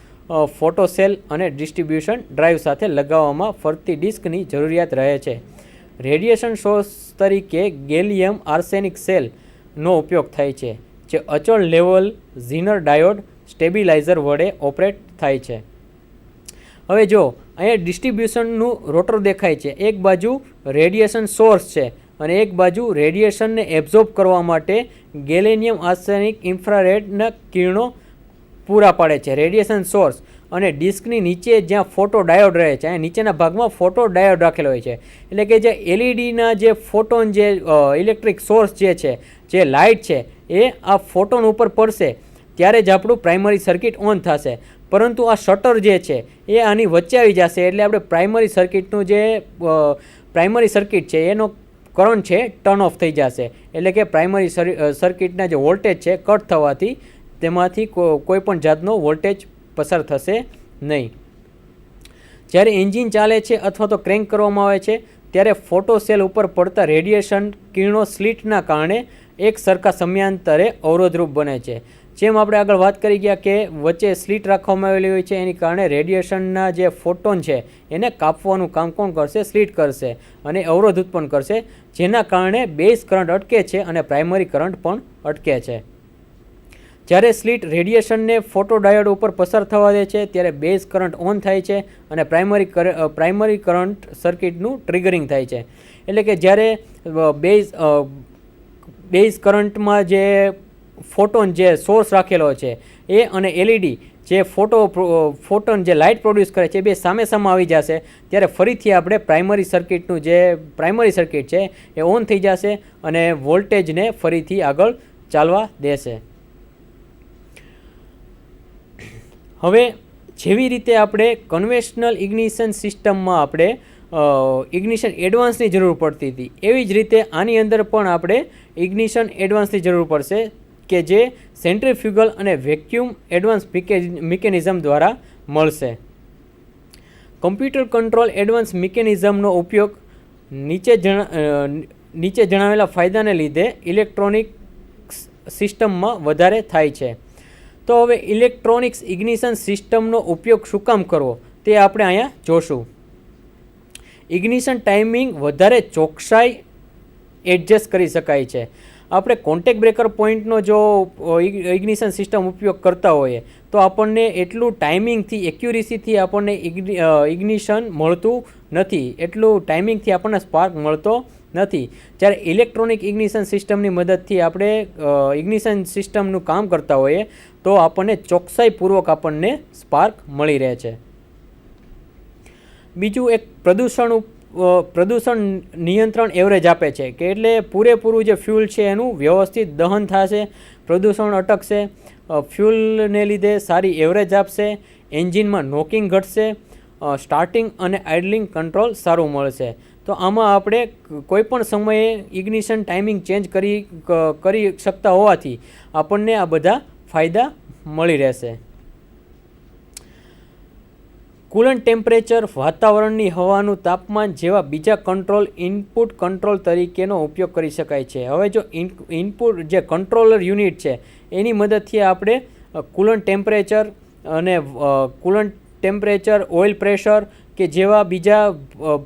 ફોટો સેલ અને ડિસ્ટ્રીબ્યુશન ડ્રાઈવ સાથે લગાવવામાં ફરતી ડિસ્કની જરૂરિયાત રહે છે. રેડિયેશન સોર્સ તરીકે ગેલિયમ આર્સેનિક સેલનો ઉપયોગ થાય છે, જે અચળ લેવલ ઝીનર ડાયોડ સ્ટેબિલાઇઝર વડે ઓપરેટ થાય છે. હવે જો અહીંયા ડિસ્ટ્રીબ્યુશનનું રોટર દેખાય છે. એક બાજુ રેડિયેશન સોર્સ છે અને એક બાજુ રેડિયેશનને એબ્ઝોર્બ કરવા માટે ગેલેનિયમ આર્સેનિક ઇન્ફ્રારેડના કિરણો પૂરા પાડે છે. રેડિયેશન સોર્સ અને ડિસ્કની નીચે જ્યાં ફોટો ડાયોડ રહે છે, અહીંયા નીચેના ભાગમાં ફોટો ડાયોડ રાખેલો હોય છે. એટલે કે જે એલઈડીના જે ફોટોન, જે ઇલેક્ટ્રિક સોર્સ જે છે, જે લાઇટ છે, એ આ ફોટોન ઉપર પડશે ત્યારે જ આપણું પ્રાઇમરી સર્કિટ ઓન થશે. પરંતુ આ શટર જે છે એ આની વચ્ચે આવી જશે, એટલે આપણે પ્રાઇમરી સર્કિટ છે એનો કરંટ છે ટર્ન ઓફ થઈ જશે. એટલે કે પ્રાઇમરી સર્કિટના જે વોલ્ટેજ છે કટ થવાથી તેમાંથી કોઈ પણ જાતનો વોલ્ટેજ પસાર થશે નહીં. જ્યારે એન્જિન ચાલે છે અથવા તો ક્રેન્ક કરવામાં આવે છે ત્યારે ફોટો સેલ ઉપર પડતા રેડિયેશન કિરણો સ્લિટના કારણે એક સરખા સમયાંતરે અવરોધરૂપ બને છે. જેમ આપણે આગળ વાત કરી ગયા કે વચ્ચે સ્લિટ રાખવામાં આવેલી હોય છે, એની કારણે રેડિયેશનના જે ફોટોન છે એને કાપવાનું કામ કોણ કરશે? સ્લિટ કરશે અને અવરોધ ઉત્પન્ન કરશે, જેના કારણે બેઝ કરંટ અટકે છે અને પ્રાઇમરી કરંટ પણ અટકે છે. જ્યારે સ્લિટ રેડિયેશનને ફોટો ડાયોડ ઉપર પસાર થવા દે છે ત્યારે બેઝ કરંટ ઓન થાય છે અને પ્રાઇમરી કરંટ સર્કિટનું ટ્રિગરિંગ થાય છે. એટલે કે જ્યારે બેઝ કરંટમાં જે ફોટોન જે સોર્સ રાખેલો છે એ અને એલઈડી જે ફોટોન જે લાઇટ પ્રોડ્યુસ કરે છે, બે સામે આવી જશે ત્યારે ફરીથી આપણે પ્રાઇમરી સર્કિટ છે એ ઓન થઈ જશે અને વોલ્ટેજને ફરીથી આગળ ચાલવા દેશે. હવે જેવી રીતે આપણે કન્વેન્શનલ ઇગ્નિશન સિસ્ટમમાં આપણે ઇગ્નિશન એડવાન્સની જરૂર પડતી હતી, એવી જ રીતે આની અંદર પણ આપણે ઇગ્નિશન એડવાન્સની જરૂર પડશે, કે જે સેન્ટ્રીફ્યુગલ અને વેક્યુમ એડવાન્સ મિકેનિઝમ દ્વારા મળશે. કમ્પ્યુટર કંટ્રોલ એડવાન્સ મિકેનિઝમનો ઉપયોગ નીચે જણાવેલા ફાયદાને લીધે ઇલેક્ટ્રોનિક સિસ્ટમમાં વધારે થાય છે. તો હવે ઇલેક્ટ્રોનિક્સ ઇગ્નિશન સિસ્ટમનો ઉપયોગ શું કામ કરવો તે આપણે અહીંયા જોશું. ઇગ્નિશન ટાઈમિંગ વધારે ચોકસાઈ એડજસ્ટ કરી શકાય છે. આપણે કોન્ટેક્ટ બ્રેકર પોઈન્ટનો જો ઇગ્નિશન સિસ્ટમ ઉપયોગ કરતા હોઈએ તો આપણને એટલું ટાઈમિંગથી, એક્યુરેસીથી આપણને ઇગ્નિશન મળતું નથી, એટલું ટાઈમિંગથી આપણને સ્પાર્ક મળતો નથી. જ્યારે ઇલેક્ટ્રોનિક ઇગ્નિશન સિસ્ટમની મદદથી આપણે ઇગ્નિશન સિસ્ટમનું કામ કરતા હોઈએ તો આપણને ચોકસાઈપૂર્વક આપણને સ્પાર્ક મળી રહે છે. બીજું એક પ્રદૂષણ નિયંત્રણ એવરેજ આપે છે, કે એટલે પૂરેપૂરું જે ફ્યુલ છે એનું વ્યવસ્થિત દહન થશે, પ્રદૂષણ અટકશે, ફ્યુલને લીધે સારી એવરેજ આપશે, એન્જિનમાં નોકિંગ ઘટશે, સ્ટાર્ટિંગ અને આઇડલિંગ કંટ્રોલ સારું મળશે. તો આમાં આપણે કોઈપણ સમયે ઇગ્નિશન ટાઈમિંગ ચેન્જ કરી શકતા હોવાથી આપણને આ બધા ફાયદા મળી રહેશે. કુલન્ટ ટેમ્પરેચર, વાતાવરણની હવાનું તાપમાન જેવા બીજા કંટ્રોલ ઇનપુટ કંટ્રોલ તરીકેનો ઉપયોગ કરી શકાય છે. હવે જો ઇનપુટ જે કંટ્રોલર યુનિટ છે એની મદદથી આપણે કુલન્ટ ટેમ્પરેચર, ઓઇલ પ્રેશર કે જેવા બીજા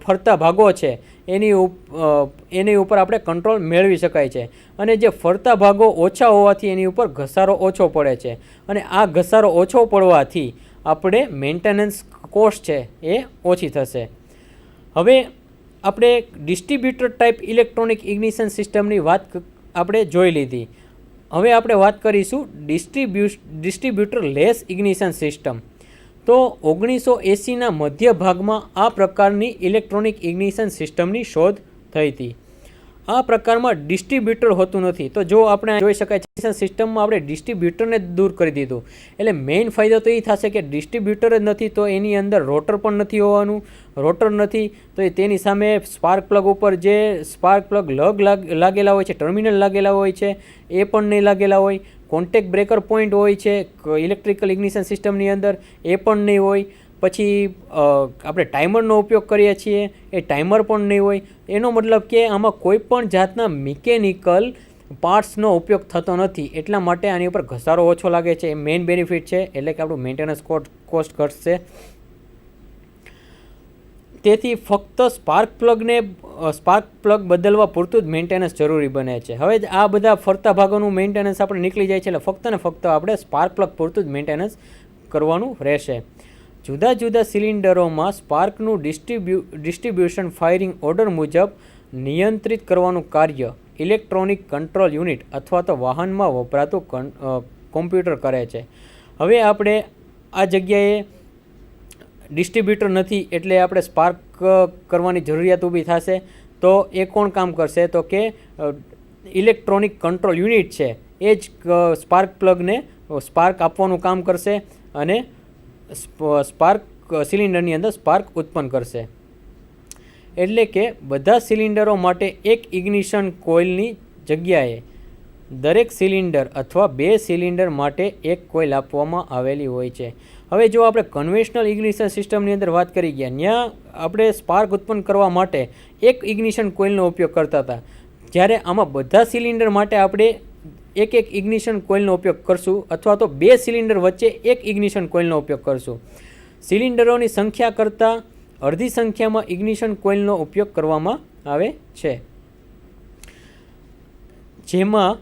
ફરતા ભાગો છે એની ઉપર આપણે કંટ્રોલ મેળવી શકાય છે. અને જે ફરતા ભાગો ઓછા હોવાથી એની ઉપર ઘસારો ઓછો પડે છે, અને આ ઘસારો ઓછો પડવાથી આપણે મેન્ટેનન્સ કોસ્ટ છે એ ઓછી થશે. હવે આપણે ડિસ્ટ્રીબ્યુટર ટાઈપ ઇલેક્ટ્રોનિક ઇગ્નિશન સિસ્ટમની વાત આપણે જોઈ લીધી. હવે આપણે વાત કરીશું ડિસ્ટ્રીબ્યુટર લેસ ઇગ્નિશન સિસ્ટમ. તો 1980ના મધ્ય ભાગમાં આ પ્રકારની ઇલેક્ટ્રોનિક ઇગ્નિશન સિસ્ટમની શોધ થઈ હતી. આ પ્રકારમાં ડિસ્ટ્રીબ્યુટર હોતું નથી. તો જો આપણે જોઈ શકાય છે સિસ્ટમમાં આપણે ડિસ્ટ્રીબ્યુટરને દૂર કરી દીધું, એટલે મેઇન ફાયદો તો એ થશે કે ડિસ્ટ્રીબ્યુટર જ નથી તો એની અંદર રોટર પણ નથી હોવાનું. રોટર નથી તો તેની સામે સ્પાર્ક પ્લગ ઉપર જે સ્પાર્ક પ્લગ લાગેલા હોય છે, ટર્મિનલ લાગેલા હોય છે, એ પણ નહીં લાગેલા હોય. કોન્ટેક્ટ બ્રેકર પોઈન્ટ હોય છે ઇલેક્ટ્રિકલ ઇગ્નિશન સિસ્ટમની અંદર, એ પણ નહીં હોય. પછી આપણે ટાઈમરનો ઉપયોગ કરીએ છીએ, એ ટાઈમર પણ નહીં હોય. એનો મતલબ કે આમાં કોઈ પણ જાતના મિકેનિકલ પાર્ટ્સનો ઉપયોગ થતો નથી. એટલા માટે આની ઉપર ઘસારો ઓછો લાગે છે. એ મેઇન બેનિફિટ છે, એટલે કે આપણું મેન્ટેનન્સ કોસ્ટ ઘટશે. તેથી ફક્ત સ્પાર્ક પ્લગ બદલવા પૂરતું જ મેન્ટેનન્સ જરૂરી બને છે. હવે આ બધા ફરતા ભાગોનું મેન્ટેનન્સ આપણે નીકળી જાય છે, એટલે ફક્ત ને ફક્ત આપણે સ્પાર્ક પ્લગ પૂરતું જ મેન્ટેનન્સ કરવાનું રહેશે. જુદા જુદા સિલિન્ડરોમાં સ્પાર્કનું ડિસ્ટ્રીબ્યુશન ફાયરિંગ ઓર્ડર મુજબ નિયંત્રિત કરવાનું કાર્ય ઇલેક્ટ્રોનિક કંટ્રોલ યુનિટ અથવા તો વાહનમાં વપરાતું કોમ્પ્યુટર કરે છે. હવે આપણે આ જગ્યાએ ડિસ્ટ્રીબ્યુટર નથી એટલે આપણે સ્પાર્ક કરવાની જરૂરિયાત ઊભી થશે. તો એ કોણ કામ કરશે? તો કે ઇલેક્ટ્રોનિક કંટ્રોલ યુનિટ છે એ જ સ્પાર્ક પ્લગને સ્પાર્ક આપવાનું કામ કરશે અને સ્પાર્ક સિલિન્ડરની અંદર સ્પાર્ક ઉત્પન્ન કરશે. એટલે કે બધા સિલિન્ડરો માટે એક ઇગ્નિશન કોઇલની જગ્યાએ દરેક સિલિન્ડર અથવા 2 સિલિન્ડર માટે એક કોઇલ આપવામાં આવેલી હોય છે. હવે જો આપણે કન્વેન્શનલ ઇગ્નિશન સિસ્ટમની અંદર વાત કરી ગયા, ત્યાં આપણે સ્પાર્ક ઉત્પન્ન કરવા માટે એક ઇગ્નિશન કોઇલનો ઉપયોગ કરતા હતા. જ્યારે આમાં બધા સિલિન્ડર માટે આપણે એક ઇગ્નિશન કોઇલનો ઉપયોગ કરશું અથવા તો 2 સિલિન્ડર વચ્ચે એક ઇગ્નિશન કોઇલનો ઉપયોગ કરશું. સિલિન્ડરોની સંખ્યા કરતાં અડધી સંખ્યામાં ઇગ્નિશન કોઇલનો ઉપયોગ કરવામાં આવે છે, જેમાં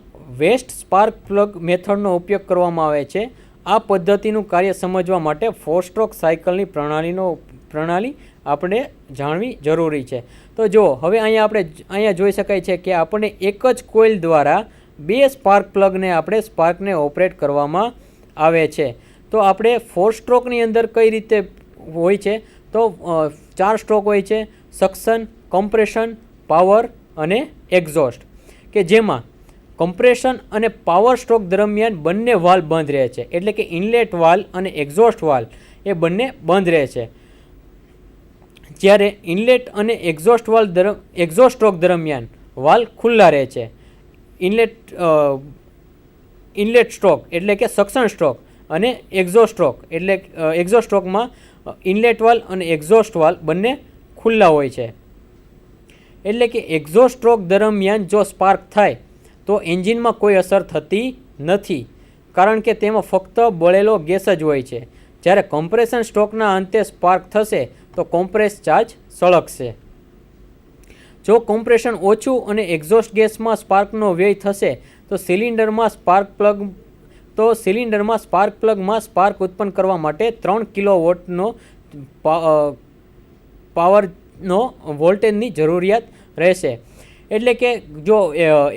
વેસ્ટ સ્પાર્ક પ્લગ મેથડનો ઉપયોગ કરવામાં આવે છે. આ પદ્ધતિનું કાર્ય સમજવા માટે 4 સ્ટ્રોક સાયકલની પ્રણાલી આપણે જાણવી જરૂરી છે. તો જો હવે અહીંયા જોઈ શકાય છે કે આપણને એક જ કોઇલ દ્વારા 2 સ્પાર્ક પ્લગને સ્પાર્કને ઓપરેટ કરવામાં આવે છે. તો આપણે 4 સ્ટ્રોકની અંદર કઈ રીતે હોય છે? તો 4 સ્ટ્રોક હોય છે: સક્શન, કમ્પ્રેશન, પાવર અને એક્ઝોસ્ટ. કે જેમાં કમ્પ્રેશન અને પાવર સ્ટ્રોક દરમિયાન બંને વાલ્વ બંધ રહે છે, એટલે કે ઇનલેટ વાલ્વ અને એક્ઝોસ્ટ વાલ્વ એ બંને બંધ રહે છે. જ્યારે ઇનલેટ અને એક્ઝોસ્ટ સ્ટ્રોક દરમિયાન વાલ્વ ખુલ્લા રહે છે. ઇનલેટ સ્ટ્રોક એટલે કે સક્શન સ્ટ્રોક અને એક્ઝોસ્ટ સ્ટ્રોક એટલે એક્ઝોસ્ટ સ્ટ્રોકમાં ઇનલેટ વાલ્વ અને એક્ઝોસ્ટ વાલ્વ બંને ખુલ્લા હોય છે. એટલે કે એક્ઝોસ્ટ સ્ટ્રોક દરમિયાન જો સ્પાર્ક થાય તો એન્જિનમાં કોઈ અસર થતી નથી, કારણ કે તેમાં ફક્ત બળેલો ગેસ જ હોય છે. જ્યારે કમ્પ્રેશન સ્ટ્રોકના અંતે સ્પાર્ક થશે તો કોમ્પ્રેસ ચાર્જ સળગશે. જો કમ્પ્રેશન ઓછું અને એક્ઝોસ્ટ ગેસમાં સ્પાર્કનો વ્યય થશે તો સિલિન્ડરમાં સ્પાર્ક પ્લગમાં સ્પાર્ક ઉત્પન્ન કરવા માટે 3 કિલોવોટનો પાવરનો વોલ્ટેજની જરૂરિયાત રહેશે. એટલે કે જો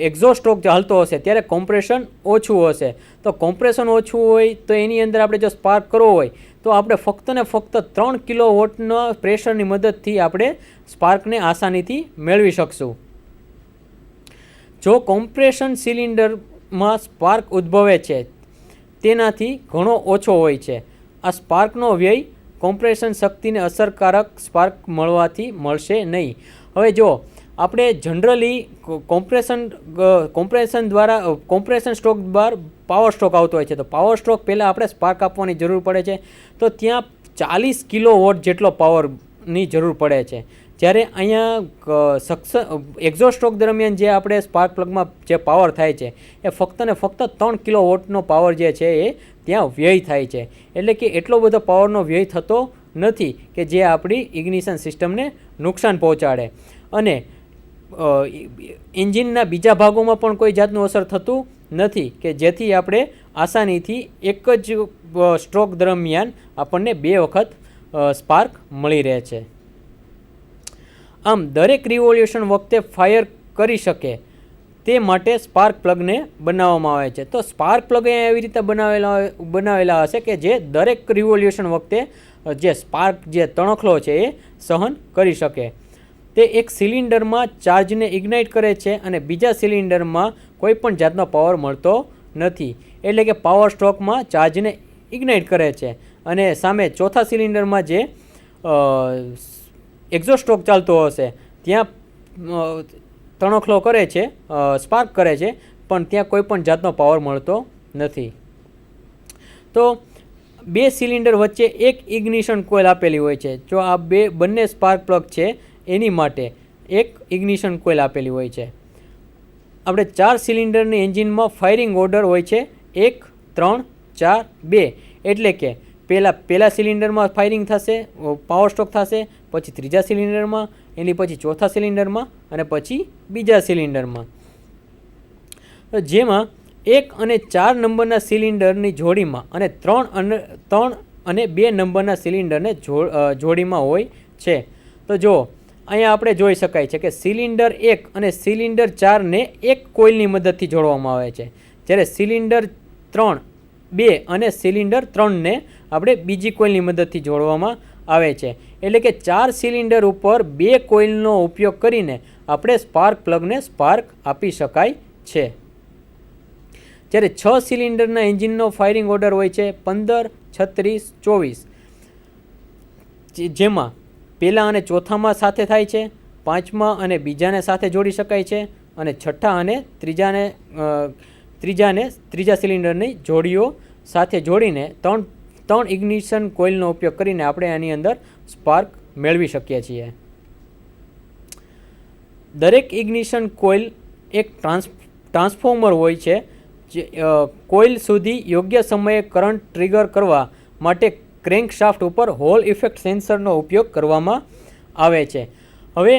એક્ઝોસ્ટ સ્ટ્રોક હાલતો હશે ત્યારે કોમ્પ્રેશન ઓછું હશે. તો કોમ્પ્રેશન ઓછું હોય તો એની અંદર આપણે જો સ્પાર્ક કરવો હોય તો આપણે ફક્ત ને ફક્ત 3 કિલોવોટના પ્રેશરની મદદથી આપણે સ્પાર્કને આસાનીથી મેળવી શકશું. જો કોમ્પ્રેશન સિલિન્ડરમાં સ્પાર્ક ઉદ્ભવે છે તેનાથી ઘણો ઓછો હોય છે. આ સ્પાર્કનો વ્યય કોમ્પ્રેશન શક્તિને અસરકારક સ્પાર્ક મળશે નહીં. હવે જો આપણે જનરલી કોમ્પ્રેશન સ્ટ્રોક બાર પાવર સ્ટ્રોક આવતો હોય છે, તો પાવર સ્ટ્રોક પહેલાં આપણે સ્પાર્ક આપવાની જરૂર પડે છે. તો ત્યાં 40 કિલોવોટ જેટલો પાવરની જરૂર પડે છે. જ્યારે અહીંયા એક્ઝોસ્ટ સ્ટ્રોક દરમિયાન જે આપણે સ્પાર્ક પ્લગમાં જે પાવર થાય છે એ ફક્ત ને ફક્ત 3 કિલોવોટનો પાવર જે છે એ ત્યાં વ્યય થાય છે. એટલે કે એટલો બધો પાવરનો વ્યય થતો નથી કે જે આપણી ઇગ્નિશન સિસ્ટમને નુકસાન પહોંચાડે અને એન્જિનના બીજા ભાગોમાં પણ કોઈ જાતનું અસર થતું નથી કે જેથી આપણે આસાનીથી એક જ સ્ટ્રોક દરમિયાન આપણને 2 વખત સ્પાર્ક મળી રહે છે. આમ દરેક રિવોલ્યુશન વખતે ફાયર કરી શકે તે માટે સ્પાર્ક પ્લગને બનાવવામાં આવે છે. તો સ્પાર્ક પ્લગ એવી રીતે બનાવેલા હશે કે જે દરેક રિવોલ્યુશન વખતે જે સ્પાર્ક જે તણખલો છે એ સહન કરી શકે. તે એક સિલિન્ડરમાં ચાર્જને ઇગ્નાઇટ કરે છે અને બીજા સિલિન્ડરમાં કોઈ પણ જાતનો પાવર મળતો નથી. એટલે કે પાવર સ્ટ્રોકમાં ચાર્જને ઇગ્નાઇટ કરે છે અને સામે ચોથા સિલિન્ડરમાં જે એક્ઝોસ્ટ સ્ટ્રોક ચાલતો હશે ત્યાં તણખલો કરે છે, સ્પાર્ક કરે છે, પણ ત્યાં કોઈ પણ જાતનો પાવર મળતો નથી. તો 2 સિલિન્ડર વચ્ચે એક ઇગ્નિશન કોઇલ આપેલી હોય છે. જો આ બંને સ્પાર્ક પ્લગ છે એની માટે એક ઇગ્નિશન કોઇલ આપેલી હોય છે. આપણે 4 સિલિન્ડરની એન્જિનમાં ફાયરિંગ ઓર્ડર હોય છે 1, 3, 4, 2. એટલે કે પહેલા સિલિન્ડરમાં ફાયરિંગ થશે, પાવર સ્ટ્રોક થશે, પછી ત્રીજા સિલિન્ડરમાં, એની પછી ચોથા સિલિન્ડરમાં અને પછી બીજા સિલિન્ડરમાં. જેમાં 1 અને 4 નંબરના સિલિન્ડરની જોડીમાં અને 3 અને 2 નંબરના સિલિન્ડરને જોડીમાં હોય છે. તો જો અહીંયા આપણે જોઈ શકાય છે કે સિલિન્ડર 1 અને સિલિન્ડર 4ને એક કોઇલની મદદથી જોડવામાં આવે છે, જ્યારે સિલિન્ડર 3, 2 અને સિલિન્ડર 3ને આપણે બીજી કોઇલની મદદથી જોડવામાં આવે છે. એટલે કે 4 સિલિન્ડર ઉપર 2 કોઇલનો ઉપયોગ કરીને આપણે સ્પાર્ક પ્લગને સ્પાર્ક આપી શકાય છે. જ્યારે 6 સિલિન્ડરના એન્જિનનો ફાયરિંગ ઓર્ડર હોય છે 15, 36, 24, જેમાં પહેલા અને ચોથામાં સાથે થાય છે, 5મા અને બીજાને સાથે જોડી શકાય છે અને 6ઠા અને ત્રીજા સિલિન્ડરની જોડીઓ સાથે જોડીને 3 ઇગ્નિશન કોઇલનો ઉપયોગ કરીને આપણે આની અંદર સ્પાર્ક મેળવી શકીએ છીએ. દરેક ઇગ્નિશન કોઇલ એક ટ્રાન્સફોર્મર હોય છે. કોઇલ સુધી યોગ્ય સમયે કરંટ ટ્રિગર કરવા માટે ક્રેન્ક શાફ્ટ ઉપર હોલ ઇફેક્ટ સેન્સરનો ઉપયોગ કરવામાં આવે છે. હવે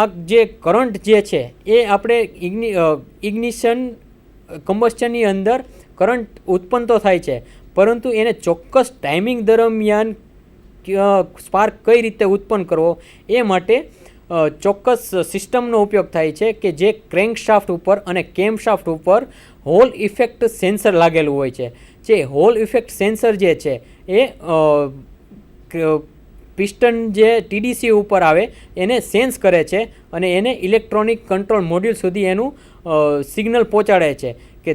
આ જે કરંટ જે છે એ આપણે ઇગ્નિશન કમ્બસ્ટનની અંદર કરંટ ઉત્પન્ન તો થાય છે, પરંતુ એને ચોક્કસ ટાઈમિંગ દરમિયાન સ્પાર્ક કઈ રીતે ઉત્પન્ન કરવો એ માટે ચોક્કસ સિસ્ટમનો ઉપયોગ થાય છે કે જે ક્રેન્ક શાફ્ટ ઉપર અને કેમ શાફ્ટ ઉપર હોલ ઇફેક્ટ સેન્સર લાગેલું હોય છે. જે હોલ ઇફેક્ટ સેન્સર જે છે એ પિસ્ટન જે TDC ઉપર આવે એને સેન્સ કરે છે અને એને ઇલેક્ટ્રોનિક કંટ્રોલ મોડ્યુલ સુધી એનું સિગ્નલ પહોંચાડે છે કે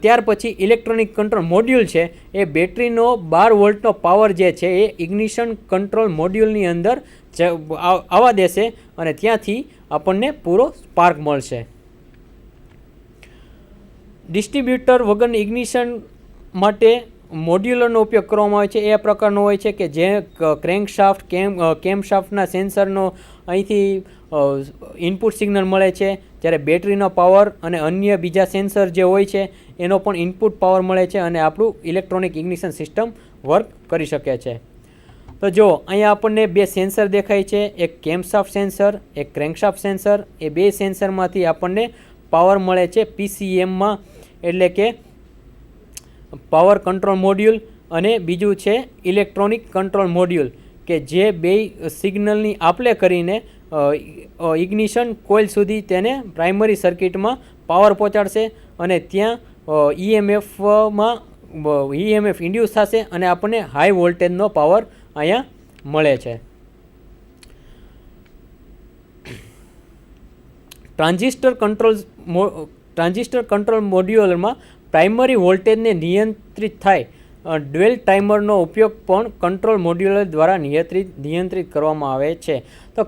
ત્યાર પછી ઇલેક્ટ્રોનિક કંટ્રોલ મોડ્યુલ છે એ બેટરીનો 12 વોલ્ટનો પાવર જે છે એ ઇગ્નિશન કંટ્રોલ મોડ્યુલની અંદર આવવા દેશે અને ત્યાંથી આપણને પૂરો સ્પાર્ક મળશે. ડિસ્ટ્રીબ્યુટર વગરની ઇગ્નિશન માટે મોડ્યુલરનો ઉપયોગ કરવામાં આવે છે. એ પ્રકારનો હોય છે કે જે ક્રેન્ક શાફ્ટ કેમ શાફ્ટના સેન્સરનો અહીંથી ઇનપુટ સિગ્નલ મળે છે, જ્યારે બેટરીનો પાવર અને અન્ય બીજા સેન્સર જે હોય છે એનો પણ ઇનપુટ પાવર મળે છે અને આપણું ઇલેક્ટ્રોનિક ઇગ્નિશન સિસ્ટમ વર્ક કરી શકે છે. તો જો અહીંયા આપણને 2 સેન્સર દેખાય છે, એક કેમશાફ્ટ સેન્સર, એક ક્રેન્કશાફ્ટ સેન્સર. એ 2 સેન્સરમાંથી આપણને પાવર મળે છે PCMમાં, એટલે કે પાવર કંટ્રોલ મોડ્યુલ, અને બીજું છે ઇલેક્ટ્રોનિક કંટ્રોલ મોડ્યુલ કે જે 2 સિગ્નલની આપલે કરીને ઇગ્નિશન કોઇલ સુધી તેને પ્રાઇમરી સર્કિટમાં પાવર પહોંચાડશે અને ત્યાં EMF ઇન્ડ્યુસ થશે અને આપણને હાઈ વોલ્ટેજનો પાવર અહીંયા મળે છે. ટ્રાન્ઝિસ્ટર કંટ્રોલ મોડ્યુલમાં પ્રાઇમરી વોલ્ટેજને નિયંત્રિત થાય ડ્યુઅલ ટાઈમરનો ઉપયોગ પણ કંટ્રોલ મોડ્યુલર દ્વારા નિયંત્રિત કરવામાં આવે છે. તો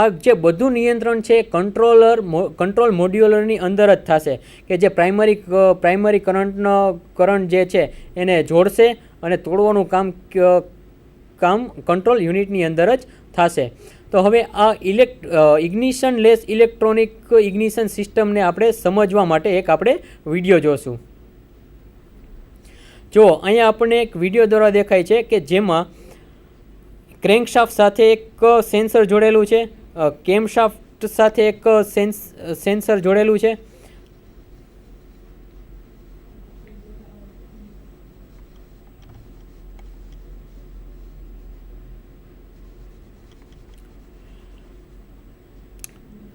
આ જે બધું નિયંત્રણ છે કંટ્રોલ મોડ્યુલરની અંદર જ થશે કે જે પ્રાઇમરી કરંટ જે છે એને જોડશે અને તોડવાનું કામ કંટ્રોલ યુનિટની અંદર જ થશે. તો હવે આ ઇગ્નિશન લેસ ઇલેક્ટ્રોનિક ઇગ્નિશન સિસ્ટમને આપણે સમજવા માટે એક આપણે વિડીયો જોશું. જો અહીંયા આપણને એક વિડીયો દ્વારા દેખાય છે કે જેમાં ક્રેન્કશાફ્ટ સાથે એક સેન્સર જોડેલું છે, કેમશાફ્ટ સાથે એક સેન્સર જોડેલું છે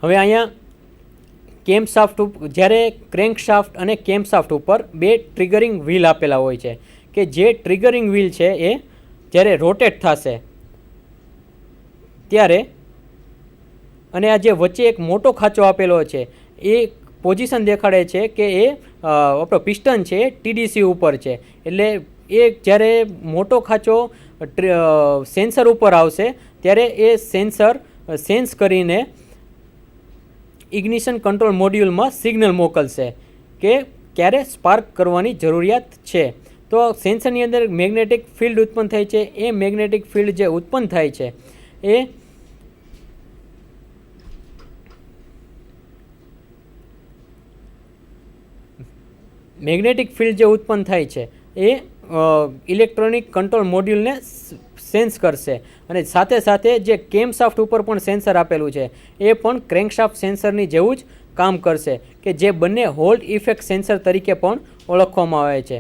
હવે અહીંયા કેમ્પશાફ્ટ જ્યારે ક્રેન્કશાફ્ટ અને કેમ્પશાફ્ટ ઉપર બે ટ્રિગરિંગ વ્હીલ આપેલા હોય છે કે જે ટ્રિગરિંગ વ્હીલ છે એ જ્યારે રોટેટ થશે ત્યારે, અને આ જે વચ્ચે એક મોટો ખાંચો આપેલો છે એ પોઝિશન દેખાડે છે કે એ આપણો પિસ્ટન છે એ TDC ઉપર છે. એટલે એ જ્યારે મોટો ખાંચો સેન્સર ઉપર આવશે ત્યારે એ સેન્સર સેન્સ કરીને ઇગ્નિશન કંટ્રોલ મોડ્યુલમાં સિગ્નલ મોકલશે કે ક્યારે સ્પાર્ક કરવાની જરૂરિયાત છે. તો સેન્સરની અંદર મેગ્નેટિક ફિલ્ડ ઉત્પન્ન થાય છે. એ મેગ્નેટિક ફિલ્ડ જે ઉત્પન્ન થાય છે એ મેગ્નેટિક ફિલ્ડ જે ઉત્પન્ન થાય છે એ ઇલેક્ટ્રોનિક કંટ્રોલ મોડ્યુલને સેન્સ કરશે. અને સાથે સાથે જે કેમ્પશાફ્ટ ઉપર પણ સેન્સર આપેલું છે એ પણ ક્રેન્કશાફ્ટ સેન્સરની જેવું જ કામ કરશે કે જે બંને હોલ્ડ ઇફેક્ટ સેન્સર તરીકે પણ ઓળખવામાં આવે છે.